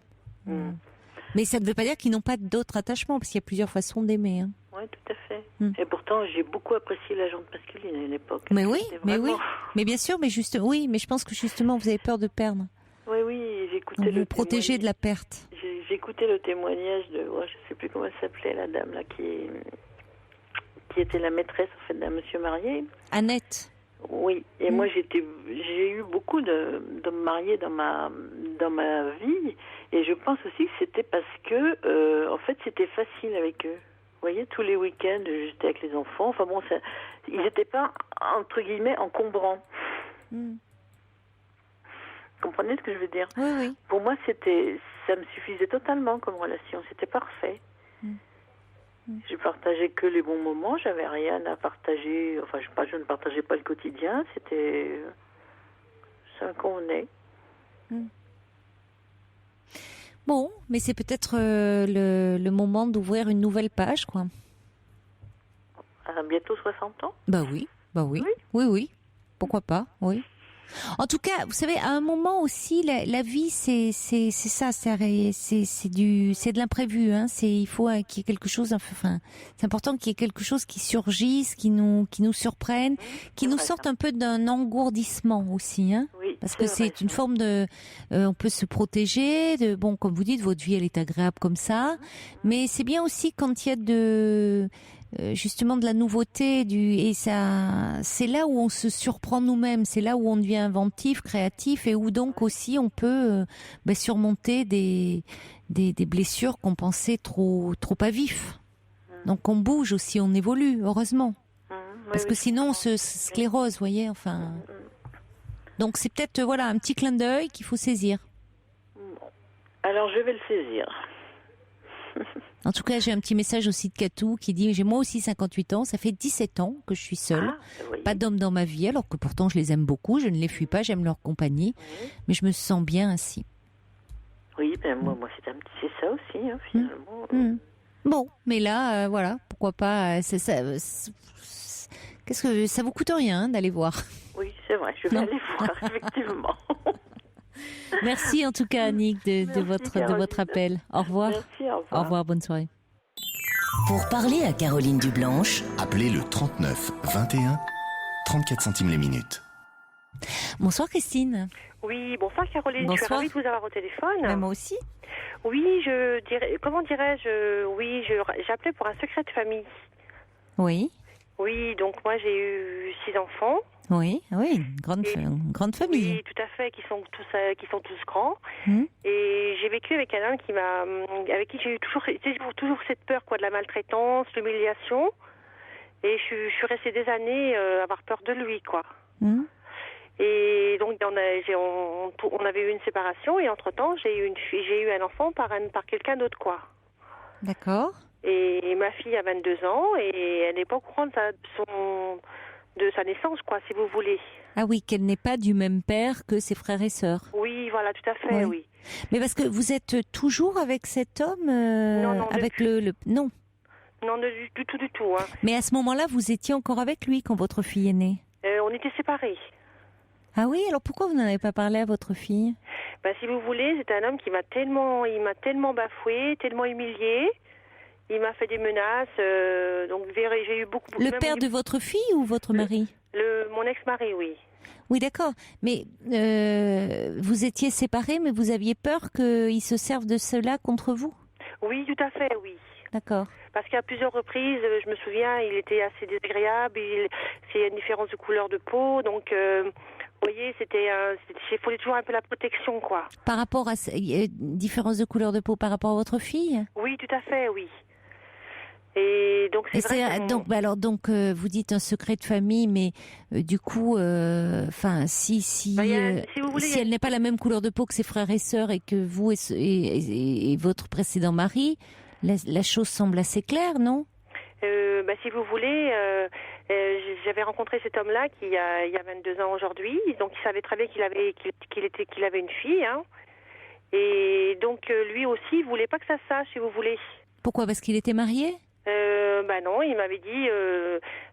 Mais ça ne veut pas dire qu'ils n'ont pas d'autres attachements parce qu'il y a plusieurs façons d'aimer. Hein. Oui, tout à fait. Et pourtant, j'ai beaucoup apprécié la jante masculine à une époque. Mais oui, mais bien sûr, mais je pense que justement, vous avez peur de perdre. Oui, j'écoutais vous protégez de la perte. J'écoutais le témoignage de, je sais plus comment elle s'appelait, la dame là qui était la maîtresse en fait d'un monsieur marié. Annette. Oui, et moi j'ai eu beaucoup d'hommes mariés dans ma vie, et je pense aussi que c'était parce que en fait c'était facile avec eux. Vous voyez, tous les week-ends, j'étais avec les enfants. Enfin bon, ils n'étaient pas, entre guillemets, encombrants. Vous comprenez ce que je veux dire? Oui. Pour moi, ça me suffisait totalement comme relation. C'était parfait. Je partageais que les bons moments. J'avais rien à partager. Enfin, je ne partageais pas le quotidien. Ça me convenait. Bon, mais c'est peut-être le moment d'ouvrir une nouvelle page, quoi. Bientôt 60 ans. Bah oui. Oui. Pourquoi pas, oui. En tout cas, vous savez, à un moment aussi, la vie, c'est ça, c'est de l'imprévu, hein. Il faut qu'il y ait quelque chose, enfin, c'est important qu'il y ait quelque chose qui surgisse, qui nous surprenne, qui nous sorte un peu d'un engourdissement aussi, hein. Oui, parce que c'est une forme de, on peut se protéger, bon, comme vous dites, votre vie, elle est agréable comme ça, mais c'est bien aussi quand il y a justement de la nouveauté, et ça, c'est là où on se surprend nous-mêmes, c'est là où on devient inventif, créatif, et où donc aussi on peut surmonter des blessures qu'on pensait trop à vif. Donc on bouge aussi, on évolue, heureusement, parce que sinon on se sclérose, vous voyez, enfin. Donc c'est peut-être un petit clin d'œil qu'il faut saisir. Alors je vais le saisir. En tout cas, j'ai un petit message aussi de Katou qui dit « J'ai moi aussi 58 ans, ça fait 17 ans que je suis seule, pas d'homme dans ma vie, alors que pourtant je les aime beaucoup, je ne les fuis pas, j'aime leur compagnie, mais je me sens bien ainsi. » Oui, moi c'est ça aussi, hein, finalement. Bon, mais là, pourquoi pas, qu'est-ce que ça vous coûte rien d'aller voir? Oui, c'est vrai, je vais aller voir, effectivement. Merci en tout cas, Annick, de votre appel. Au revoir. Merci, au revoir. Au revoir, bonne soirée. Pour parler à Caroline Dublanche, appelez le 39 21, 34 centimes les minutes. Bonsoir Christine. Oui, bonsoir Caroline. Bonsoir. Je suis ravie de vous avoir au téléphone. Moi aussi. Oui, j'appelais pour un secret de famille. Oui. Oui, donc moi j'ai eu 6 enfants. Oui, une grande famille. Oui, tout à fait, qui sont tous grands. Mmh. Et j'ai vécu avec un homme avec qui j'ai eu toujours cette peur, quoi, de la maltraitance, l'humiliation. Et je suis restée des années à avoir peur de lui, quoi. Mmh. Et donc on avait eu une séparation et entre-temps j'ai eu un enfant par quelqu'un d'autre, quoi. D'accord. Et ma fille a 22 ans et elle n'est pas au courant de sa naissance, quoi, si vous voulez. Ah oui, qu'elle n'est pas du même père que ses frères et sœurs. Oui, voilà, tout à fait, oui. Mais parce que vous êtes toujours avec cet homme Non, avec Non. Non, du tout. Hein. Mais à ce moment-là, vous étiez encore avec lui quand votre fille est née? On était séparés. Ah oui, alors pourquoi vous n'en avez pas parlé à votre fille? Si vous voulez, c'est un homme qui m'a tellement bafoué, tellement humilié. Il m'a fait des menaces, donc j'ai eu beaucoup... Le père de votre fille ou votre mari? Mon ex-mari, oui. Oui, d'accord. Mais vous étiez séparés, mais vous aviez peur qu'il se serve de cela contre vous? Oui, tout à fait, oui. D'accord. Parce qu'à plusieurs reprises, je me souviens, il était assez désagréable, il y a une différence de couleur de peau, donc... vous voyez, il fallait toujours un peu la protection, quoi. Par rapport à différence de couleur de peau par rapport à votre fille? Oui, tout à fait, oui. Et donc c'est vrai. Donc vous dites un secret de famille, mais du coup, si elle n'est pas la même couleur de peau que ses frères et sœurs et que vous et votre précédent mari, la chose semble assez claire, non? Si vous voulez, j'avais rencontré cet homme-là il y a 22 ans aujourd'hui, donc il savait très bien qu'il avait une fille, hein. Et donc lui aussi, il voulait pas que ça se sache, si vous voulez. Pourquoi? Parce qu'il était marié? Non, il m'avait dit,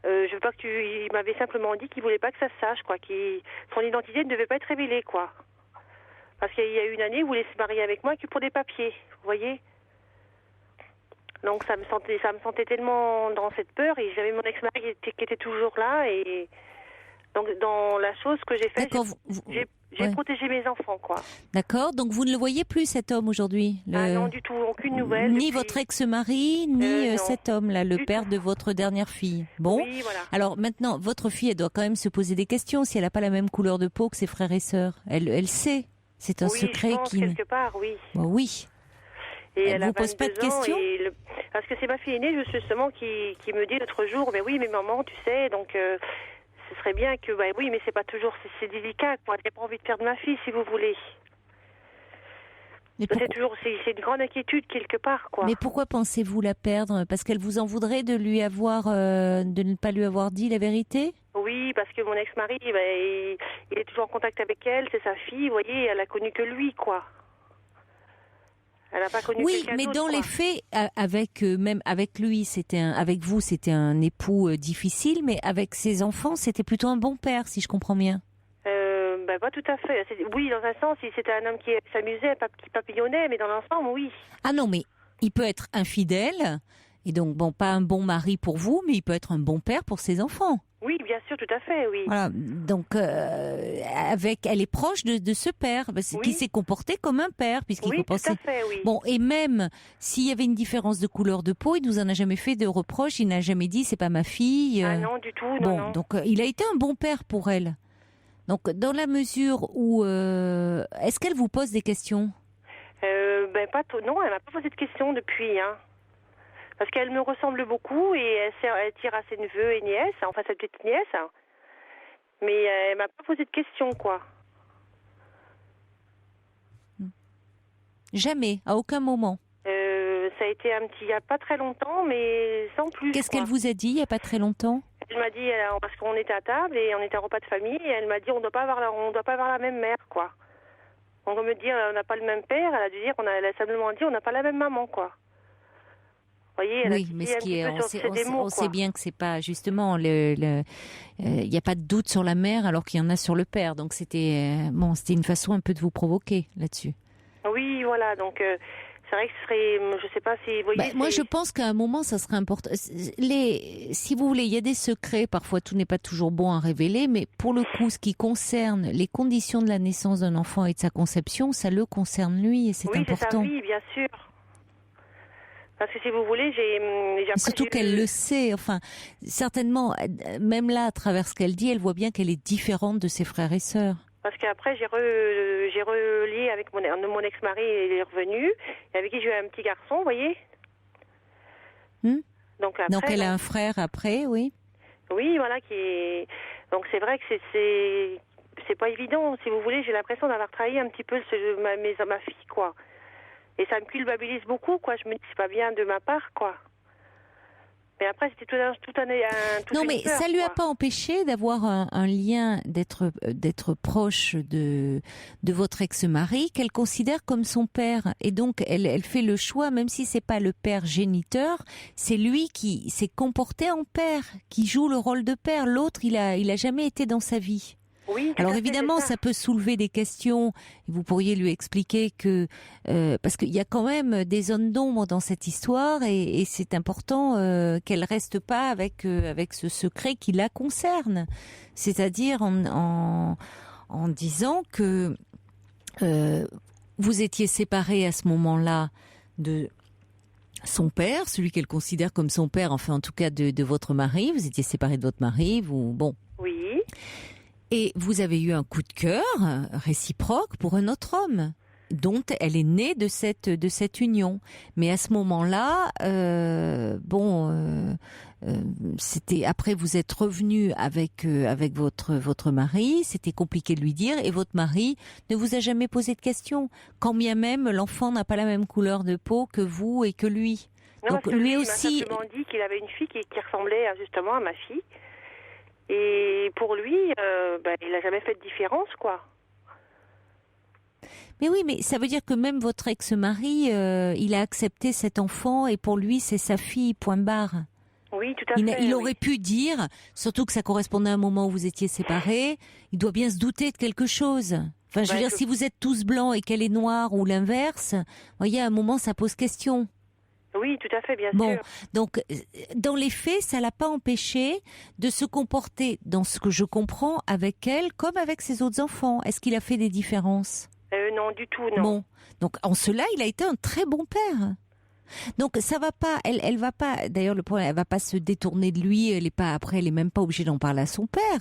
je veux pas que il m'avait simplement dit qu'il voulait pas que ça se sache, quoi, son identité ne devait pas être révélée, quoi. Parce qu'il y a eu une année où il voulait se marier avec moi que pour des papiers, vous voyez. Donc ça me sentait tellement dans cette peur, et j'avais mon ex-mari qui était toujours là, et donc dans la chose que j'ai faite, j'ai protégé mes enfants, quoi. D'accord, donc vous ne le voyez plus, cet homme, aujourd'hui? Non, du tout, aucune nouvelle. Ni votre ex-mari, ni cet homme-là, le père de votre dernière fille. Bon, oui, voilà. Alors maintenant, votre fille, elle doit quand même se poser des questions, si elle n'a pas la même couleur de peau que ses frères et sœurs. Elle sait, c'est un secret je pense, quelque part, oui. Oui. Et elle vous pose pas de questions? Parce que c'est ma fille aînée, justement, qui me dit l'autre jour, mais oui, mais maman, tu sais, donc ce serait bien que, oui, mais c'est pas toujours, c'est délicat, quoi. J'ai pas envie de perdre ma fille, si vous voulez. C'est une grande inquiétude quelque part, quoi. Mais pourquoi pensez-vous la perdre? Parce qu'elle vous en voudrait de ne pas lui avoir dit la vérité? Oui, parce que mon ex-mari, il est toujours en contact avec elle, c'est sa fille, vous voyez, elle a connu que lui, quoi. Elle n'a pas connu Oui, quelqu'un mais d'autre, dans quoi. les faits, même avec lui, avec vous, c'était un époux difficile, mais avec ses enfants, c'était plutôt un bon père, si je comprends bien. Pas tout à fait. Oui, dans un sens, si c'était un homme qui s'amusait, qui papillonnait, mais dans l'ensemble, oui. Ah non, mais il peut être infidèle, et donc, bon, pas un bon mari pour vous, mais il peut être un bon père pour ses enfants. Oui, bien sûr, tout à fait, oui. Voilà, donc elle est proche de ce père, qui s'est comporté comme un père, puisqu'il Oui, tout pensait... à fait, oui. Bon, et même s'il y avait une différence de couleur de peau, il nous en a jamais fait de reproches, il n'a jamais dit c'est pas ma fille. Ah non, du tout, non, Bon, non. donc il a été un bon père pour elle. Donc dans la mesure où est-ce qu'elle vous pose des questions? Non, elle m'a pas posé de questions depuis, hein. Parce qu'elle me ressemble beaucoup et elle tire à ses neveux et nièces, enfin sa petite nièce. Hein. Mais elle m'a pas posé de questions, quoi. Jamais, à aucun moment. Ça a été il y a pas très longtemps, mais sans plus. Qu'est-ce qu'elle vous a dit il y a pas très longtemps? Elle m'a dit, parce qu'on était à table et on était en repas de famille, et elle m'a dit on doit pas avoir la même mère, quoi. On va me dire on n'a pas le même père, elle a dû dire elle a simplement dit on n'a pas la même maman, quoi. Vous voyez, oui, mais ce qui est, on sait bien que c'est pas justement il y a pas de doute sur la mère alors qu'il y en a sur le père. Donc c'était une façon un peu de vous provoquer là-dessus. Oui, voilà. Donc c'est vrai que ce serait, je sais pas si vous voyez. Moi, je pense qu'à un moment, ça serait important. Si vous voulez, il y a des secrets. Parfois, tout n'est pas toujours bon à révéler, mais pour le coup, ce qui concerne les conditions de la naissance d'un enfant et de sa conception, ça le concerne lui et c'est important. Oui, c'est sa vie, bien sûr. Parce que si vous voulez, surtout qu'elle le sait. Enfin, certainement, même là, à travers ce qu'elle dit, elle voit bien qu'elle est différente de ses frères et sœurs. Parce qu'après, j'ai relié avec mon ex-mari, il est revenu, et avec qui j'ai eu un petit garçon, vous voyez. Donc elle a un frère après, oui. Oui, voilà, donc c'est vrai que c'est pas évident. Si vous voulez, j'ai l'impression d'avoir trahi un petit peu ma fille, quoi. Et ça me culpabilise beaucoup, quoi. Je me dis c'est pas bien de ma part, quoi. Mais après, c'était non, mais ça lui a pas empêché d'avoir un lien, d'être proche de votre ex-mari qu'elle considère comme son père. Et donc, elle fait le choix, même si c'est pas le père géniteur, c'est lui qui s'est comporté en père, qui joue le rôle de père. L'autre, il a jamais été dans sa vie. Oui, alors évidemment, ça peut soulever des questions. Vous pourriez lui expliquer que parce qu'il y a quand même des zones d'ombre dans cette histoire et c'est important qu'elle reste pas avec ce secret qui la concerne. C'est-à-dire en disant que vous étiez séparés à ce moment-là de son père, celui qu'elle considère comme son père, enfin en tout cas de votre mari. Vous étiez séparés de votre mari, Oui. Et vous avez eu un coup de cœur réciproque pour un autre homme, dont elle est née de cette union. Mais à ce moment-là, c'était après vous êtes revenu avec votre mari. C'était compliqué de lui dire, et votre mari ne vous a jamais posé de questions, quand bien même l'enfant n'a pas la même couleur de peau que vous et que lui. Non, donc lui aussi, il m'a simplement dit qu'il avait une fille qui ressemblait justement à ma fille. Et pour lui, il n'a jamais fait de différence, quoi. Mais oui, mais ça veut dire que même votre ex-mari, il a accepté cet enfant et pour lui, c'est sa fille, point barre. Oui, tout à fait. Il aurait pu dire, surtout que ça correspondait à un moment où vous étiez séparés, il doit bien se douter de quelque chose. Enfin, je veux dire, si vous êtes tous blancs et qu'elle est noire ou l'inverse, vous voyez, à un moment, ça pose question. Oui, tout à fait, bien sûr. Donc, dans les faits, ça l'a pas empêché de se comporter, dans ce que je comprends, avec elle, comme avec ses autres enfants. Est-ce qu'il a fait des différences? Non, du tout, non. Bon, donc en cela, il a été un très bon père. Donc ça va pas, elle va pas. D'ailleurs, le problème, elle va pas se détourner de lui. Elle est même pas obligée d'en parler à son père.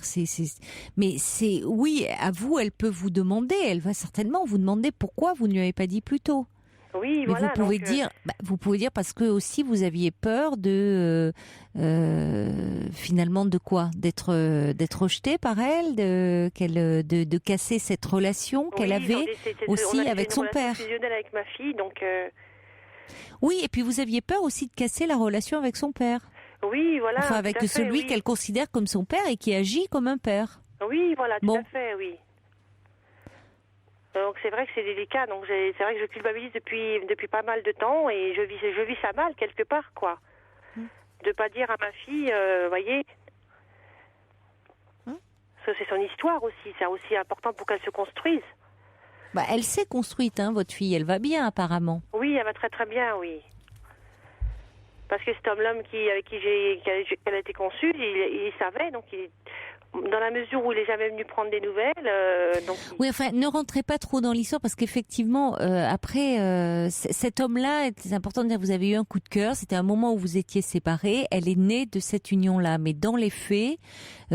Mais oui, à vous, elle peut vous demander. Elle va certainement vous demander pourquoi vous ne lui avez pas dit plus tôt. Oui, mais voilà. Vous pouvez dire parce que aussi vous aviez peur de finalement de quoi, d'être rejeté par elle, de casser cette relation qu'elle avait aussi avec son père. Fusionnelle avec ma fille, donc. Oui, et puis vous aviez peur aussi de casser la relation avec son père. Oui, voilà. Enfin, avec celui qu'elle considère comme son père et qui agit comme un père. Oui, voilà, tout à fait, oui. Donc c'est vrai que c'est délicat. Donc c'est vrai que je culpabilise depuis pas mal de temps et je vis ça mal quelque part, quoi. De pas dire à ma fille, voyez. Ça, c'est son histoire aussi. C'est aussi important pour qu'elle se construise. Bah, elle s'est construite, hein, votre fille. Elle va bien, apparemment. Oui, elle va très très bien, oui. Parce que cet homme-là avec qui qu'elle a été conçue, il savait, donc dans la mesure où il est jamais venu prendre des nouvelles. Donc oui, enfin, ne rentrez pas trop dans l'histoire parce qu'effectivement, après, cet homme-là, c'est important de dire, vous avez eu un coup de cœur. C'était un moment où vous étiez séparés. Elle est née de cette union-là, mais dans les faits,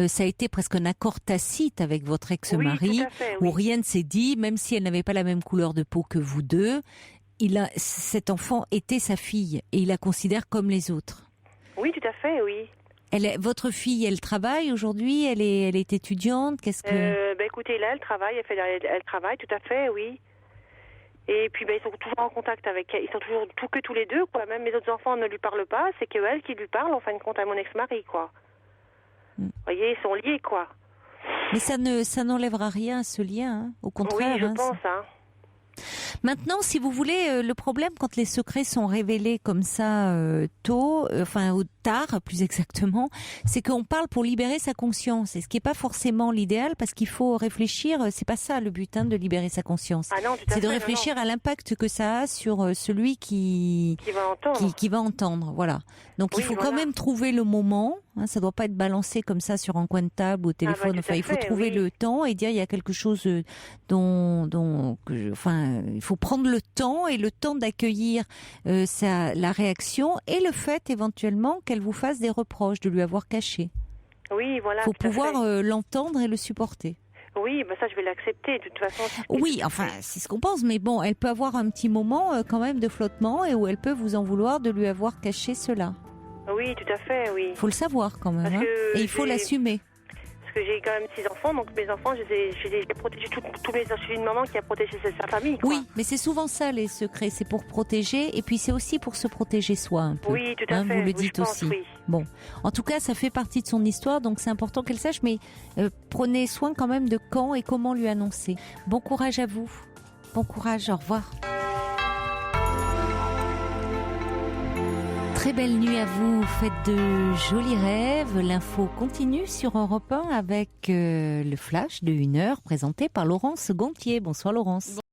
ça a été presque un accord tacite avec votre ex-mari, où rien ne s'est dit, même si elle n'avait pas la même couleur de peau que vous deux. Cet enfant était sa fille et il la considère comme les autres. Oui, tout à fait, oui. Votre fille, elle travaille aujourd'hui, elle est étudiante, qu'est-ce que... Écoutez, là, elle travaille, elle travaille, tout à fait, oui. Et puis, ils sont toujours en contact avec elle, ils sont toujours tous les deux, quoi. Même mes autres enfants ne lui parlent pas, c'est que elle qui lui parle, en fin de compte, à mon ex-mari, quoi. Vous voyez, ils sont liés, quoi. Mais ça n'enlèvera rien à ce lien, hein. Au contraire. Oui, je pense, hein. Maintenant, si vous voulez, le problème quand les secrets sont révélés comme ça tôt, ou tard plus exactement, c'est qu'on parle pour libérer sa conscience. Et ce qui n'est pas forcément l'idéal parce qu'il faut réfléchir, c'est pas ça le but, hein, de libérer sa conscience. Ah non, tout à fait, c'est de réfléchir à l'impact que ça a sur celui qui va entendre. Voilà. Donc il faut quand même trouver le moment, hein, ça ne doit pas être balancé comme ça sur un coin de table ou au téléphone. Il faut trouver le temps et dire il y a quelque chose il faut prendre le temps et le temps d'accueillir la réaction et le fait éventuellement qu'elle vous fasse des reproches de lui avoir caché. Oui, voilà. Il faut pouvoir l'entendre et le supporter. Oui, ça je vais l'accepter de toute façon. Oui, enfin c'est ce qu'on pense, mais bon, elle peut avoir un petit moment quand même de flottement et où elle peut vous en vouloir de lui avoir caché cela. Oui, tout à fait, oui. Il faut le savoir quand même, hein, et il faut l'assumer. Parce que j'ai quand même 6 enfants, donc mes enfants, je les ai protégés tous mes. Je suis une maman qui a protégé sa famille, quoi. Oui, mais c'est souvent ça les secrets, c'est pour protéger, et puis c'est aussi pour se protéger soi un peu. Oui, tout à fait. Vous le dites aussi. Oui. Bon, en tout cas, ça fait partie de son histoire, donc c'est important qu'elle sache, mais prenez soin quand même de quand et comment lui annoncer. Bon courage à vous. Bon courage, au revoir. Très belle nuit à vous, faites de jolis rêves. L'info continue sur Europe 1 avec le flash de 1h présenté par Laurence Gontier. Bonsoir Laurence.